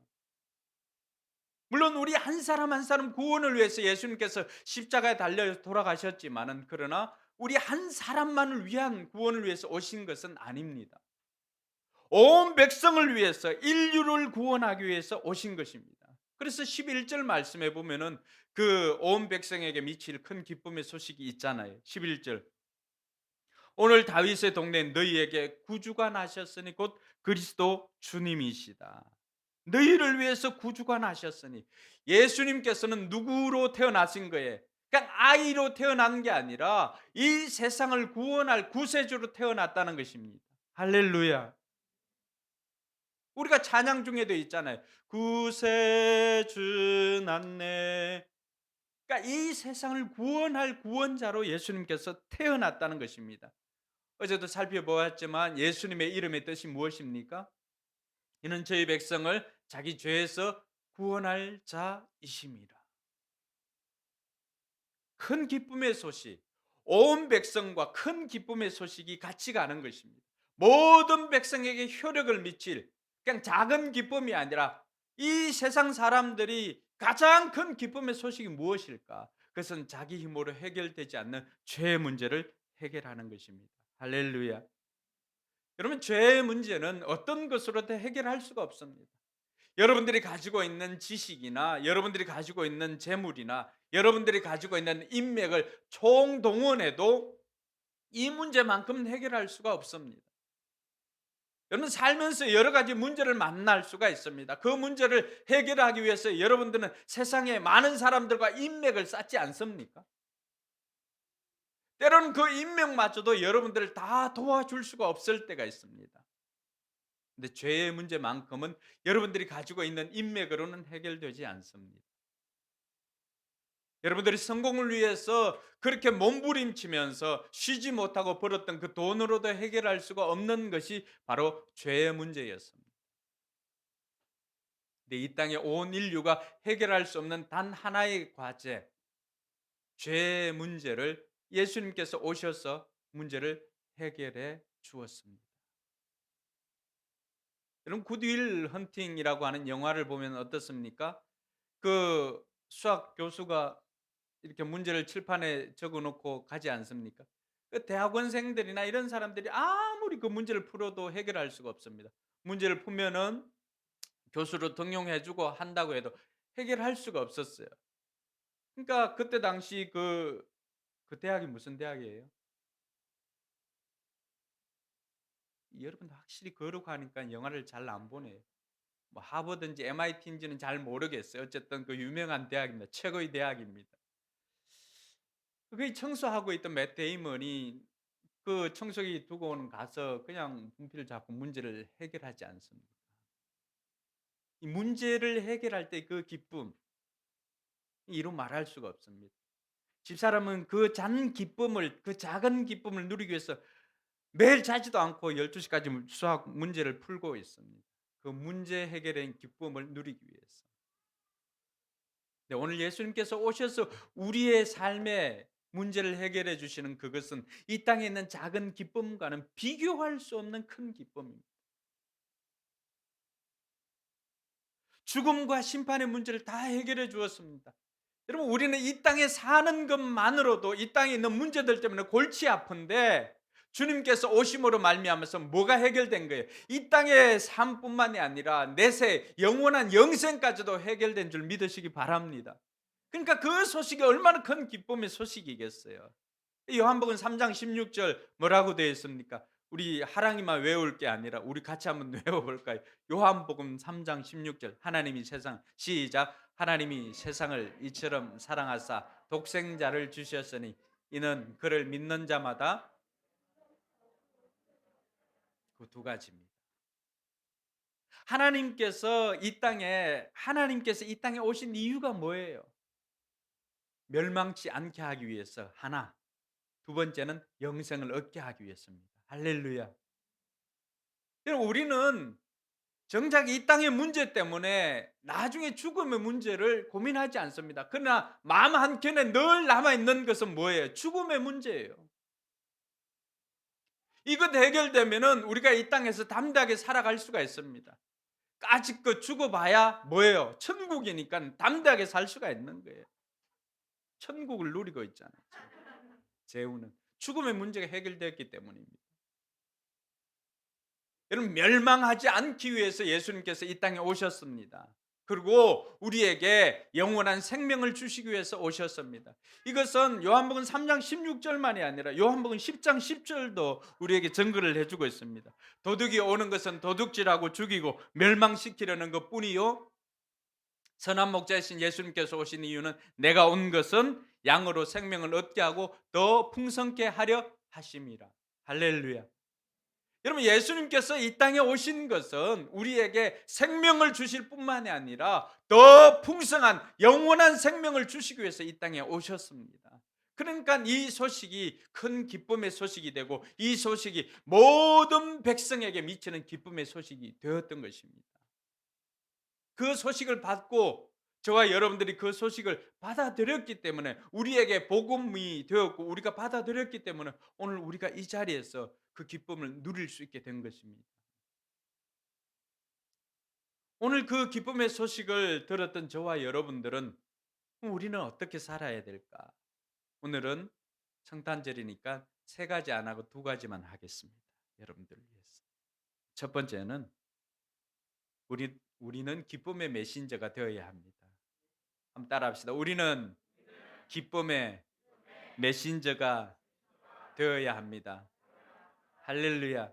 물론 우리 한 사람 한 사람 구원을 위해서 예수님께서 십자가에 달려 돌아가셨지만은, 그러나 우리 한 사람만을 위한 구원을 위해서 오신 것은 아닙니다. 온 백성을 위해서, 인류를 구원하기 위해서 오신 것입니다. 그래서 11절 말씀해 보면은 그 온 백성에게 미칠 큰 기쁨의 소식이 있잖아요. 11절. 오늘 다윗의 동네 너희에게 구주가 나셨으니 곧 그리스도 주님이시다. 너희를 위해서 구주가 나셨으니, 예수님께서는 누구로 태어나신 거예요? 그냥 아이로 태어난 게 아니라 이 세상을 구원할 구세주로 태어났다는 것입니다. 할렐루야. 우리가 찬양 중에도 있잖아요. 구세주 났네. 그러니까 이 세상을 구원할 구원자로 예수님께서 태어났다는 것입니다. 어제도 살펴보았지만 예수님의 이름의 뜻이 무엇입니까? 이는 저희 백성을 자기 죄에서 구원할 자이심이라. 큰 기쁨의 소식, 온 백성과 큰 기쁨의 소식이 같이 가는 것입니다. 모든 백성에게 효력을 미칠, 그냥 작은 기쁨이 아니라, 이 세상 사람들이 가장 큰 기쁨의 소식이 무엇일까? 그것은 자기 힘으로 해결되지 않는 죄의 문제를 해결하는 것입니다. 할렐루야. 여러분, 죄의 문제는 어떤 것으로도 해결할 수가 없습니다. 여러분들이 가지고 있는 지식이나 여러분들이 가지고 있는 재물이나 여러분들이 가지고 있는 인맥을 총동원해도 이 문제만큼은 해결할 수가 없습니다. 여러분, 살면서 여러 가지 문제를 만날 수가 있습니다. 그 문제를 해결하기 위해서 여러분들은 세상에 많은 사람들과 인맥을 쌓지 않습니까? 때로는 그 인맥마저도 여러분들을 다 도와줄 수가 없을 때가 있습니다. 근데 죄의 문제만큼은 여러분들이 가지고 있는 인맥으로는 해결되지 않습니다. 여러분들이 성공을 위해서 그렇게 몸부림치면서 쉬지 못하고 벌었던 그 돈으로도 해결할 수가 없는 것이 바로 죄의 문제였습니다. 근데 이 땅에 온 인류가 해결할 수 없는 단 하나의 과제, 죄의 문제를 예수님께서 오셔서 문제를 해결해 주었습니다. 여러분, 굿윌 헌팅이라고 하는 영화를 보면 어떻습니까? 그 수학 교수가 이렇게 문제를 칠판에 적어 놓고 가지 않습니까? 그 대학원생들이나 이런 사람들이 아무리 그 문제를 풀어도 해결할 수가 없습니다. 문제를 풀면은 교수로 등용해 주고 한다고 해도 해결할 수가 없었어요. 그러니까 그때 당시 그 대학이 무슨 대학이에요? 여러분 확실히 거룩하니까 영화를 잘 안 보네요. 뭐 하버드인지 MIT인지는 잘 모르겠어요. 어쨌든 그 유명한 대학입니다. 최고의 대학입니다. 거기 청소하고 있던 맷 데이먼이 그 청소기 두고 오는 가서 그냥 분필을 잡고 문제를 해결하지 않습니다. 이 문제를 해결할 때 그 기쁨, 이루 말할 수가 없습니다. 집사람은 그 작은 기쁨을 누리기 위해서 매일 자지도 않고 12시까지 수학 문제를 풀고 있습니다. 그 문제 해결의 기쁨을 누리기 위해서. 네, 오늘 예수님께서 오셔서 우리의 삶의 문제를 해결해 주시는 그것은 이 땅에 있는 작은 기쁨과는 비교할 수 없는 큰 기쁨입니다. 죽음과 심판의 문제를 다 해결해 주었습니다. 여러분, 우리는 이 땅에 사는 것만으로도 이 땅에 있는 문제들 때문에 골치 아픈데 주님께서 오심으로 말미암아서 뭐가 해결된 거예요? 이 땅의 삶뿐만이 아니라 내세 영원한 영생까지도 해결된 줄 믿으시기 바랍니다. 그러니까 그 소식이 얼마나 큰 기쁨의 소식이겠어요. 요한복음 3장 16절 뭐라고 되어 있습니까? 우리 하랑이만 외울 게 아니라 우리 같이 한번 외워볼까요? 요한복음 3장 16절 하나님이 세상 시작 하나님이 세상을 이처럼 사랑하사 독생자를 주셨으니 이는 그를 믿는 자마다 그 두 가지입니다. 하나님께서 이 땅에 오신 이유가 뭐예요? 멸망치 않게 하기 위해서 하나, 두 번째는 영생을 얻게 하기 위해서입니다. 할렐루야. 여러분, 우리는 정작 이 땅의 문제 때문에 나중에 죽음의 문제를 고민하지 않습니다. 그러나 마음 한켠에 늘 남아있는 것은 뭐예요? 죽음의 문제예요. 이것 해결되면은 우리가 이 땅에서 담대하게 살아갈 수가 있습니다. 아직 그 죽어봐야 뭐예요? 천국이니까 담대하게 살 수가 있는 거예요. 천국을 누리고 있잖아요. 재우는 죽음의 문제가 해결되었기 때문입니다. 여러분, 멸망하지 않기 위해서 예수님께서 이 땅에 오셨습니다. 그리고 우리에게 영원한 생명을 주시기 위해서 오셨습니다. 이것은 요한복음 3장 16절만이 아니라 요한복음 10장 10절도 우리에게 증거를 해주고 있습니다. 도둑이 오는 것은 도둑질하고 죽이고 멸망시키려는 것뿐이요, 선한 목자이신 예수님께서 오신 이유는 내가 온 것은 양으로 생명을 얻게 하고 더 풍성케 하려 하심이라. 할렐루야. 여러분, 예수님께서 이 땅에 오신 것은 우리에게 생명을 주실 뿐만이 아니라 더 풍성한 영원한 생명을 주시기 위해서 이 땅에 오셨습니다. 그러니까 이 소식이 큰 기쁨의 소식이 되고 이 소식이 모든 백성에게 미치는 기쁨의 소식이 되었던 것입니다. 그 소식을 받고 저와 여러분들이 그 소식을 받아들였기 때문에 우리에게 복음이 되었고 우리가 받아들였기 때문에 오늘 우리가 이 자리에서 그 기쁨을 누릴 수 있게 된 것입니다. 오늘 그 기쁨의 소식을 들었던 저와 여러분들은 우리는 어떻게 살아야 될까? 오늘은 성탄절이니까 세 가지 안 하고 두 가지만 하겠습니다. 여러분들을 위해서. 첫 번째는 우리는 기쁨의 메신저가 되어야 합니다. 한번 따라합시다. 우리는 기쁨의 메신저가 되어야 합니다. 할렐루야.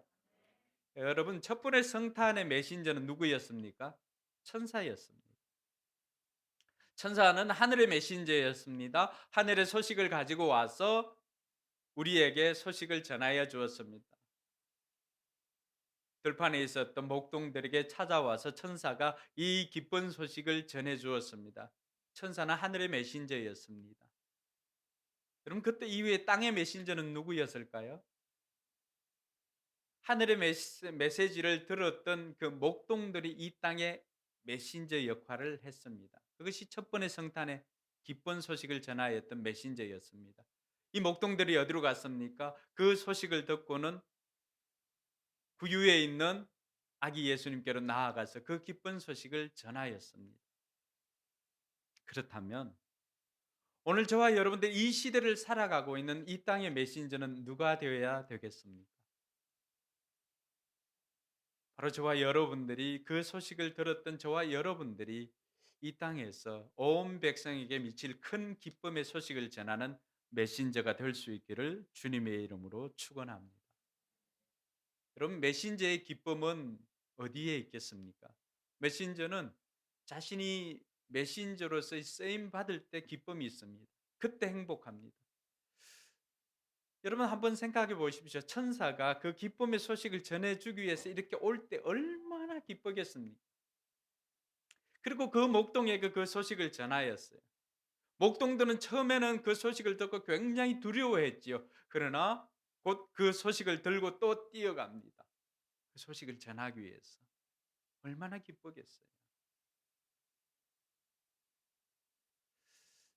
여러분, 첫 번의 성탄의 메신저는 누구였습니까? 천사였습니다. 천사는 하늘의 메신저였습니다. 하늘의 소식을 가지고 와서 우리에게 소식을 전하여 주었습니다. 들판에 있었던 목동들에게 찾아와서 천사가 이 기쁜 소식을 전해 주었습니다. 천사는 하늘의 메신저였습니다. 그럼 그때 이후에 땅의 메신저는 누구였을까요? 하늘의 메시지를 들었던 그 목동들이 이 땅의 메신저 역할을 했습니다. 그것이 첫 번의 성탄의 기쁜 소식을 전하였던 메신저였습니다. 이 목동들이 어디로 갔습니까? 그 소식을 듣고는 구유에 있는 아기 예수님께로 나아가서 그 기쁜 소식을 전하였습니다. 그렇다면 오늘 저와 여러분들 이 시대를 살아가고 있는 이 땅의 메신저는 누가 되어야 되겠습니까? 바로 저와 여러분들이, 그 소식을 들었던 저와 여러분들이 이 땅에서 온 백성에게 미칠 큰 기쁨의 소식을 전하는 메신저가 될 수 있기를 주님의 이름으로 축원합니다. 여러분, 메신저의 기쁨은 어디에 있겠습니까? 메신저는 자신이 메신저로서 쓰임 받을 때 기쁨이 있습니다. 그때 행복합니다. 여러분 한번 생각해 보십시오. 천사가 그 기쁨의 소식을 전해주기 위해서 이렇게 올 때 얼마나 기쁘겠습니까? 그리고 그 목동에게 그 소식을 전하였어요. 목동들은 처음에는 그 소식을 듣고 굉장히 두려워했지요. 그러나 곧 그 소식을 들고 또 뛰어갑니다. 그 소식을 전하기 위해서. 얼마나 기쁘겠어요.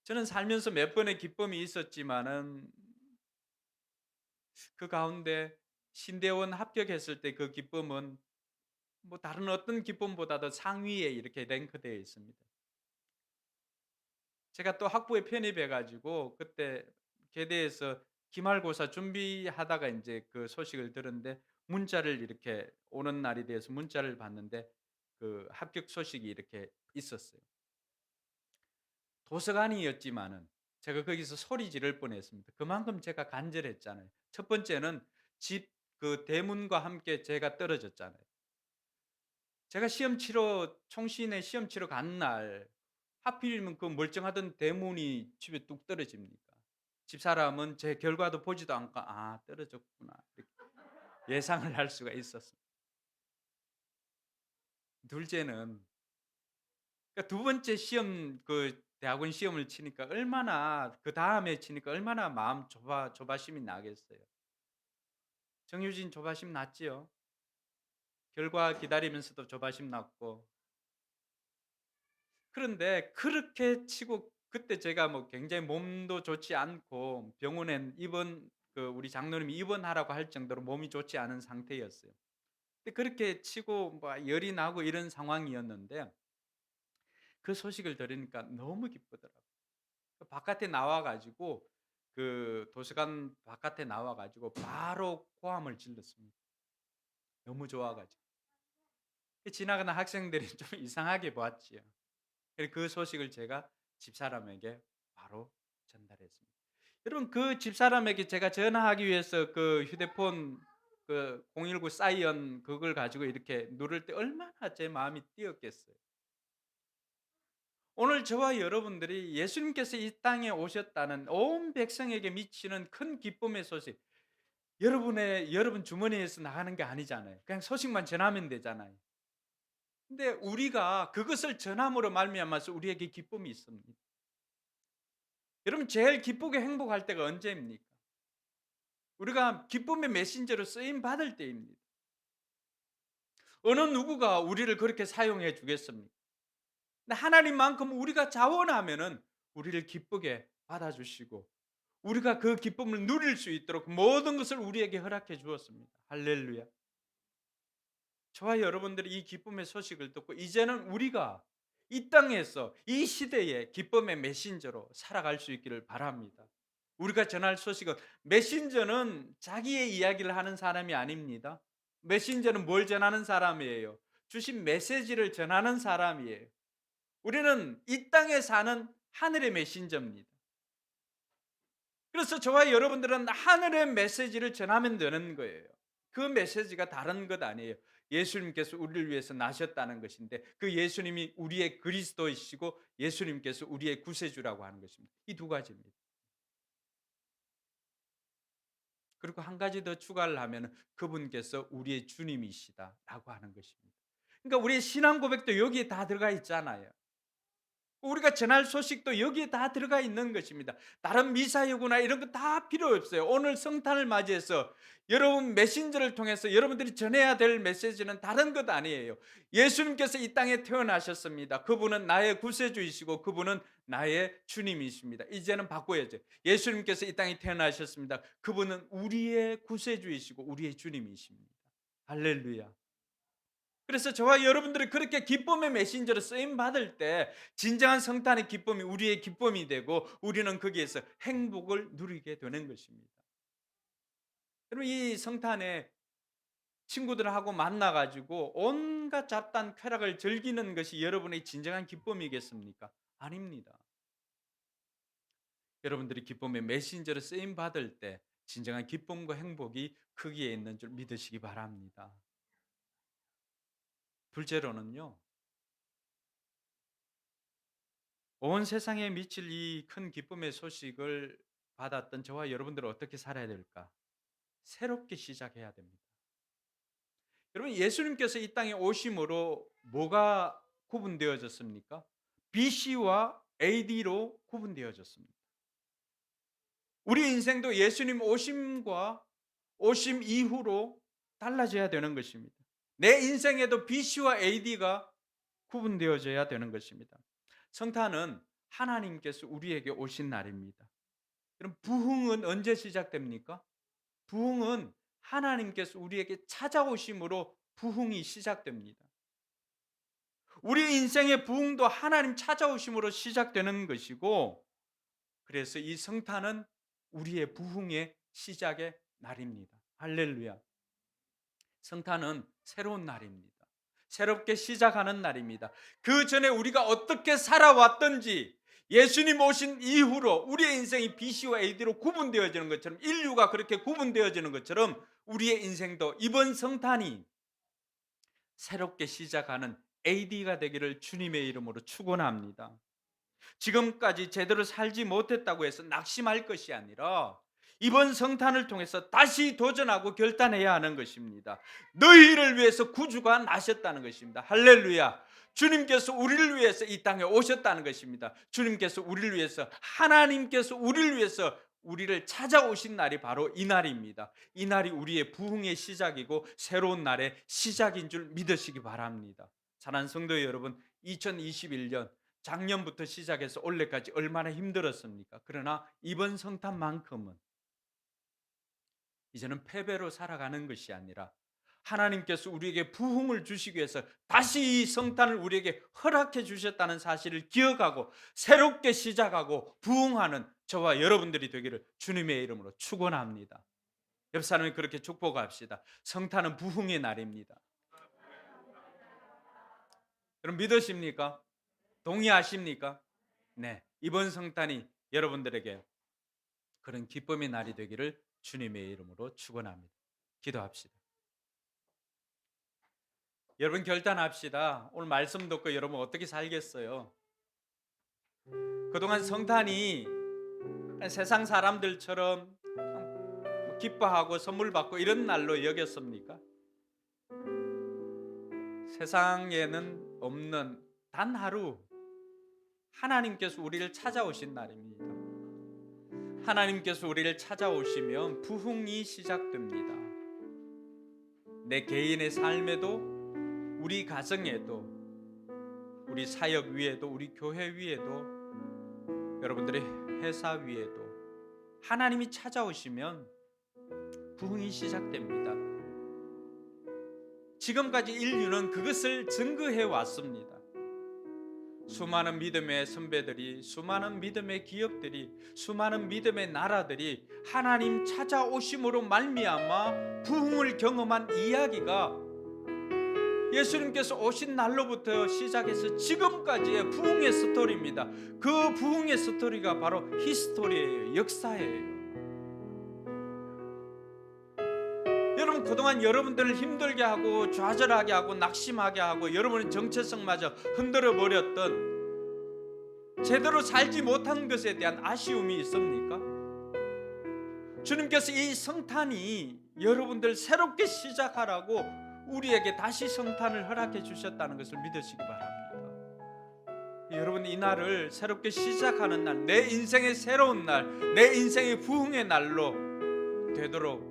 저는 살면서 몇 번의 기쁨이 있었지만은 그 가운데 신대원 합격했을 때 그 기쁨은 뭐 다른 어떤 기쁨보다도 상위에 이렇게 랭크되어 있습니다. 제가 또 학부에 편입해 가지고 그때 계대에서 기말고사 준비하다가 인제 그 소식을 들었는데 문자를 이렇게 오는 날이 돼서 문자를 봤는데 그 합격 소식이 이렇게 있었어요. 도서관이었지만은 제가 거기서 소리 지를 뻔했습니다. 그만큼 제가 간절했잖아요. 첫 번째는 집 그 대문과 함께 제가 떨어졌잖아요. 제가 시험 치러 총시내 시험 치러 간 날 하필이면 그 멀쩡하던 대문이 집에 뚝 떨어집니까? 집사람은 제 결과도 보지도 않고 '아 떨어졌구나.' 이렇게 예상을 할 수가 있었습니다. 둘째는 그러니까 두 번째 시험 그 대학원 시험을 치니까 얼마나 그다음에 치니까 얼마나 마음 조바심이 나겠어요. 정유진 조바심 났지요. 결과 기다리면서도 조바심 났고. 그런데 그렇게 치고 그때 제가 뭐 굉장히 몸도 좋지 않고 병원에 입원 그 우리 장로님이 입원하라고 할 정도로 몸이 좋지 않은 상태였어요. 근데 그렇게 치고 막 열이 나고 이런 상황이었는데 그 소식을 들으니까 너무 기쁘더라고요. 그 바깥에 나와 가지고 그 도서관 바깥에 나와 가지고 바로 고함을 질렀습니다. 너무 좋아 가지고. 그 지나가는 학생들이 좀 이상하게 보았지요. 그 소식을 제가 집사람에게 바로 전달했습니다. 여러분 그 집사람에게 제가 전화하기 위해서 그 휴대폰 그 019 사이언 그걸 가지고 이렇게 누를 때 얼마나 제 마음이 뛰었겠어요. 오늘 저와 여러분들이 예수님께서 이 땅에 오셨다는 온 백성에게 미치는 큰 기쁨의 소식, 여러분 주머니에서 나가는 게 아니잖아요. 그냥 소식만 전하면 되잖아요. 근데 우리가 그것을 전함으로 말미암아서 우리에게 기쁨이 있습니다. 여러분 제일 기쁘게 행복할 때가 언제입니까? 우리가 기쁨의 메신저로 쓰임 받을 때입니다. 어느 누구가 우리를 그렇게 사용해 주겠습니까? 근데 하나님만큼 우리가 자원하면은 우리를 기쁘게 받아주시고 우리가 그 기쁨을 누릴 수 있도록 모든 것을 우리에게 허락해 주었습니다. 할렐루야. 저와 여러분들이 이 기쁨의 소식을 듣고 이제는 우리가 이 땅에서 이 시대의 기쁨의 메신저로 살아갈 수 있기를 바랍니다. 우리가 전할 소식은 메신저는 자기의 이야기를 하는 사람이 아닙니다. 메신저는 뭘 전하는 사람이에요? 주신 메시지를 전하는 사람이에요. 우리는 이 땅에 사는 하늘의 메신저입니다. 그래서 저와 여러분들은 하늘의 메시지를 전하면 되는 거예요. 그 메시지가 다른 것 아니에요. 예수님께서 우리를 위해서 나셨다는 것인데 그 예수님이 우리의 그리스도이시고 예수님께서 우리의 구세주라고 하는 것입니다. 이 두 가지입니다. 그리고 한 가지 더 추가를 하면 그분께서 우리의 주님이시다라고 하는 것입니다. 그러니까 우리의 신앙 고백도 여기에 다 들어가 있잖아요. 우리가 전할 소식도 여기에 다 들어가 있는 것입니다. 다른 미사여구나 이런 거 다 필요 없어요. 오늘 성탄을 맞이해서 여러분 메신저를 통해서 여러분들이 전해야 될 메시지는 다른 것 아니에요. 예수님께서 이 땅에 태어나셨습니다. 그분은 나의 구세주이시고 그분은 나의 주님이십니다. 이제는 바꿔야죠. 예수님께서 이 땅에 태어나셨습니다. 그분은 우리의 구세주이시고 우리의 주님이십니다. 할렐루야. 그래서 저와 여러분들이 그렇게 기쁨의 메신저로 쓰임 받을 때 진정한 성탄의 기쁨이 우리의 기쁨이 되고 우리는 거기에서 행복을 누리게 되는 것입니다. 여러분 이 성탄에 친구들하고 만나 가지고 온갖 잡단 쾌락을 즐기는 것이 여러분의 진정한 기쁨이겠습니까? 아닙니다. 여러분들이 기쁨의 메신저로 쓰임 받을 때 진정한 기쁨과 행복이 거기에 있는 줄 믿으시기 바랍니다. 둘째로는요. 온 세상에 미칠 이 큰 기쁨의 소식을 받았던 저와 여러분들은 어떻게 살아야 될까? 새롭게 시작해야 됩니다. 여러분, 예수님께서 이 땅에 오심으로 뭐가 구분되어졌습니까? BC와 AD로 구분되어졌습니다. 우리 인생도 예수님 오심과 오심 이후로 달라져야 되는 것입니다. 내 인생에도 BC와 AD가 구분되어져야 되는 것입니다. 성탄은 하나님께서 우리에게 오신 날입니다. 그럼 부흥은 언제 시작됩니까? 부흥은 하나님께서 우리에게 찾아오심으로 부흥이 시작됩니다. 우리 인생의 부흥도 하나님 찾아오심으로 시작되는 것이고, 그래서 이 성탄은 우리의 부흥의 시작의 날입니다. 할렐루야. 성탄은 새로운 날입니다. 새롭게 시작하는 날입니다. 그 전에 우리가 어떻게 살아왔던지, 예수님 오신 이후로 우리의 인생이 BC와 AD로 구분되어지는 것처럼, 인류가 그렇게 구분되어지는 것처럼 우리의 인생도 이번 성탄이 새롭게 시작하는 AD가 되기를 주님의 이름으로 축원합니다. 지금까지 제대로 살지 못했다고 해서 낙심할 것이 아니라 이번 성탄을 통해서 다시 도전하고 결단해야 하는 것입니다. 너희를 위해서 구주가 나셨다는 것입니다. 할렐루야. 주님께서 우리를 위해서 이 땅에 오셨다는 것입니다. 주님께서 우리를 위해서, 하나님께서 우리를 위해서 우리를 찾아오신 날이 바로 이 날입니다. 이 날이 우리의 부흥의 시작이고 새로운 날의 시작인 줄 믿으시기 바랍니다. 사랑하는 성도 여러분, 2021년 작년부터 시작해서 올해까지 얼마나 힘들었습니까? 그러나 이번 성탄만큼은 이제는 패배로 살아가는 것이 아니라 하나님께서 우리에게 부흥을 주시기 위해서 다시 이 성탄을 우리에게 허락해 주셨다는 사실을 기억하고 새롭게 시작하고 부흥하는 저와 여러분들이 되기를 주님의 이름으로 축원합니다. 옆 사람이 그렇게 축복합시다. 성탄은 부흥의 날입니다. 여러분 믿으십니까? 동의하십니까? 네, 이번 성탄이 여러분들에게 그런 기쁨의 날이 되기를 주님의 이름으로 축원합니다. 기도합시다. 여러분 결단합시다. 오늘 말씀 듣고 여러분 어떻게 살겠어요? 그동안 성탄이 세상 사람들처럼 기뻐하고 선물 받고 이런 날로 여겼습니까? 세상에는 없는 단 하루 하나님께서 우리를 찾아오신 날입니다. 하나님께서 우리를 찾아오시면 부흥이 시작됩니다. 내 개인의 삶에도, 우리 가정에도, 우리 사역 위에도, 우리 교회 위에도, 여러분들의 회사 위에도 하나님이 찾아오시면 부흥이 시작됩니다. 지금까지 인류는 그것을 증거해 왔습니다. 수많은 믿음의 선배들이, 수많은 믿음의 기업들이, 수많은 믿음의 나라들이 하나님 찾아오심으로 말미암아 부흥을 경험한 이야기가 예수님께서 오신 날로부터 시작해서 지금까지의 부흥의 스토리입니다. 그 부흥의 스토리가 바로 히스토리예요. 역사예요. 여러분 그동안 여러분들을 힘들게 하고 좌절하게 하고 낙심하게 하고 여러분의 정체성마저 흔들어 버렸던, 제대로 살지 못한 것에 대한 아쉬움이 있습니까? 주님께서 이 성탄이 여러분들 새롭게 시작하라고 우리에게 다시 성탄을 허락해 주셨다는 것을 믿으시기 바랍니다. 여러분 이 날을 새롭게 시작하는 날, 내 인생의 새로운 날, 내 인생의 부흥의 날로 되도록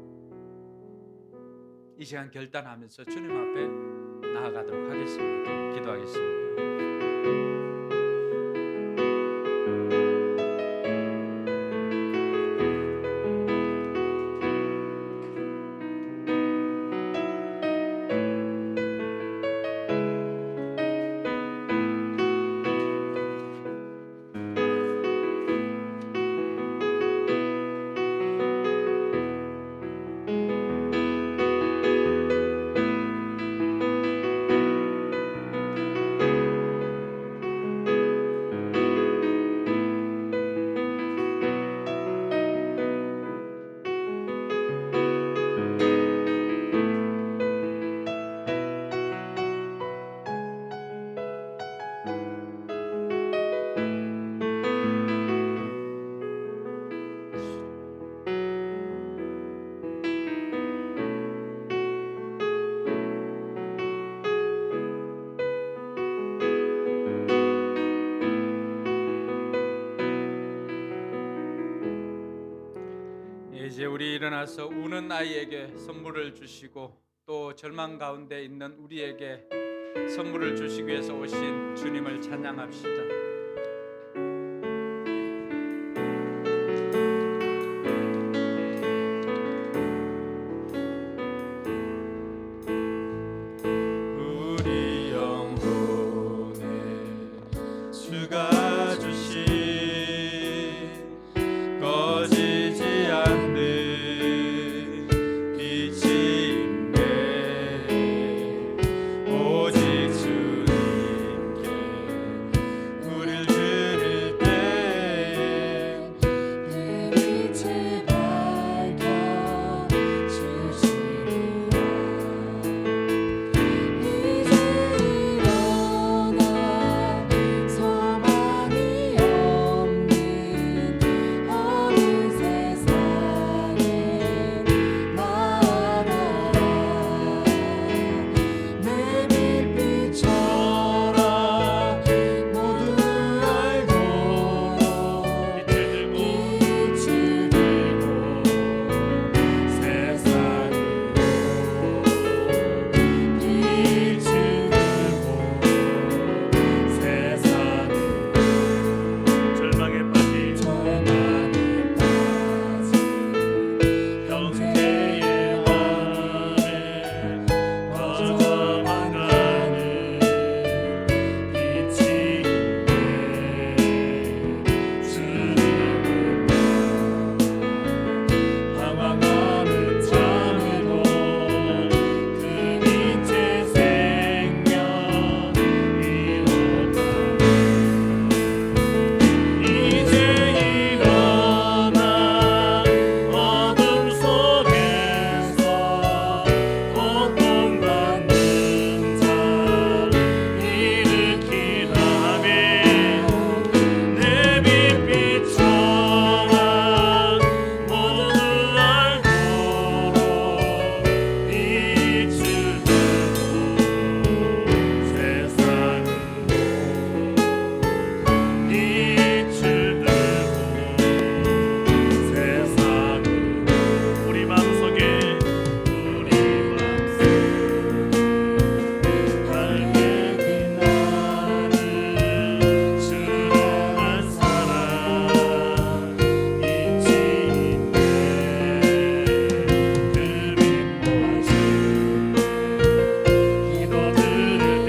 이 시간 결단하면서 주님 앞에 나아가도록 하겠습니다. 기도하겠습니다. 우리 일어나서 우는 아이에게 선물을 주시고 또 절망 가운데 있는 우리에게 선물을 주시기 위해서 오신 주님을 찬양합시다. 우리 영혼에 주가 주신 꺼지지 않는 빛이 있네. 오직 주님께 우릴 드릴 때에 그 빛을 밝혀 주시리라. 이제 일어나 소망이 없는 어느 세상에 나아가라. 내 빛비춰라. 모두 알도록 빛을 들고 세상으로 빛을 들고 세상으로 절망에 빠진 형제의 마음에 퍼져만 가는 빛이 있네. 주님을 방황하는 자에도 그 빛의 생명이 일어나. 이제 일어나 어둠 속에서 고통받는 자 일으키라. 아멘. 내 빛비춰라. 모두 알도록 빛을 들고 세상으로 빛을 들고 세상으로 우리 마음속에 밝게 빛나는 주의 한 사랑 있지 있네. 그 빛 모아진 기도 들을 때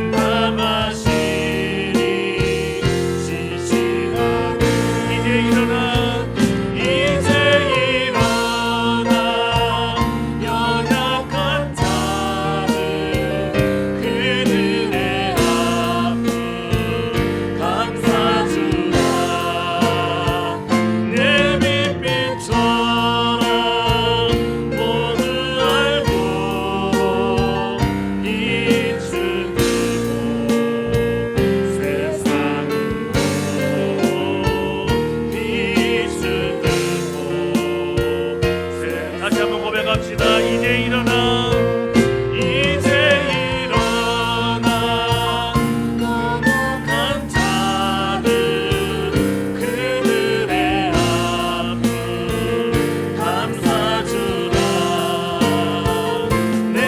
응답하시니 신실하네. 이제 일어나 연약한 자들 그들의 아픔 감사주라. 내 빛비춰라. 모두 알도록 빛을 들고 세상으로 빛을 들고 다시 한번 고백합시다. 이제 일어나 연약한 자들 그들의 아픔 감사주라. 내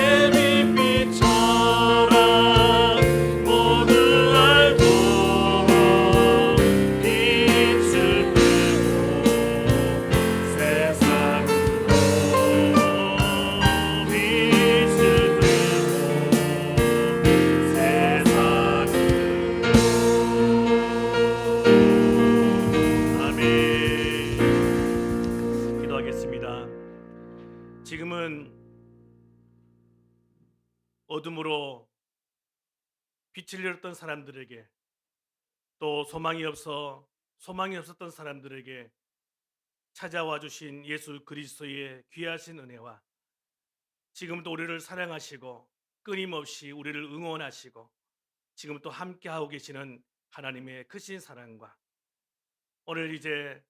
빛비춰라. 모두 알도록 빛을 들고 세상으로 빛을 들고 세상으로. 아멘. 기도하겠습니다. 지금은 어둠으로 빛을 잃었던 사람들에게, 또 소망이 없었던 사람들에게 찾아와 주신 예수 그리스도의 귀하신 은혜와 지금도 우리를 사랑하시고 끊임없이 우리를 응원하시고 지금 또 함께하고 계시는 하나님의 크신 사랑과 오늘 이제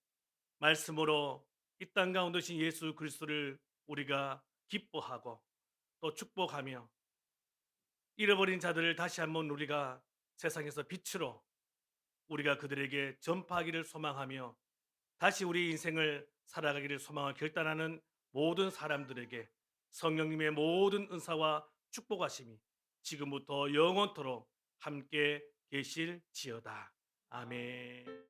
말씀으로 이 땅 가운데 오신 예수 그리스도를 우리가 기뻐하고 또 축복하며 잃어버린 자들을 다시 한번 우리가 세상에서 빛으로 우리가 그들에게 전파하기를 소망하며 다시 우리 인생을 살아가기를 소망을 결단하는 모든 사람들에게 성령님의 모든 은사와 축복하심이 지금부터 영원토록 함께 계실지어다. 아멘.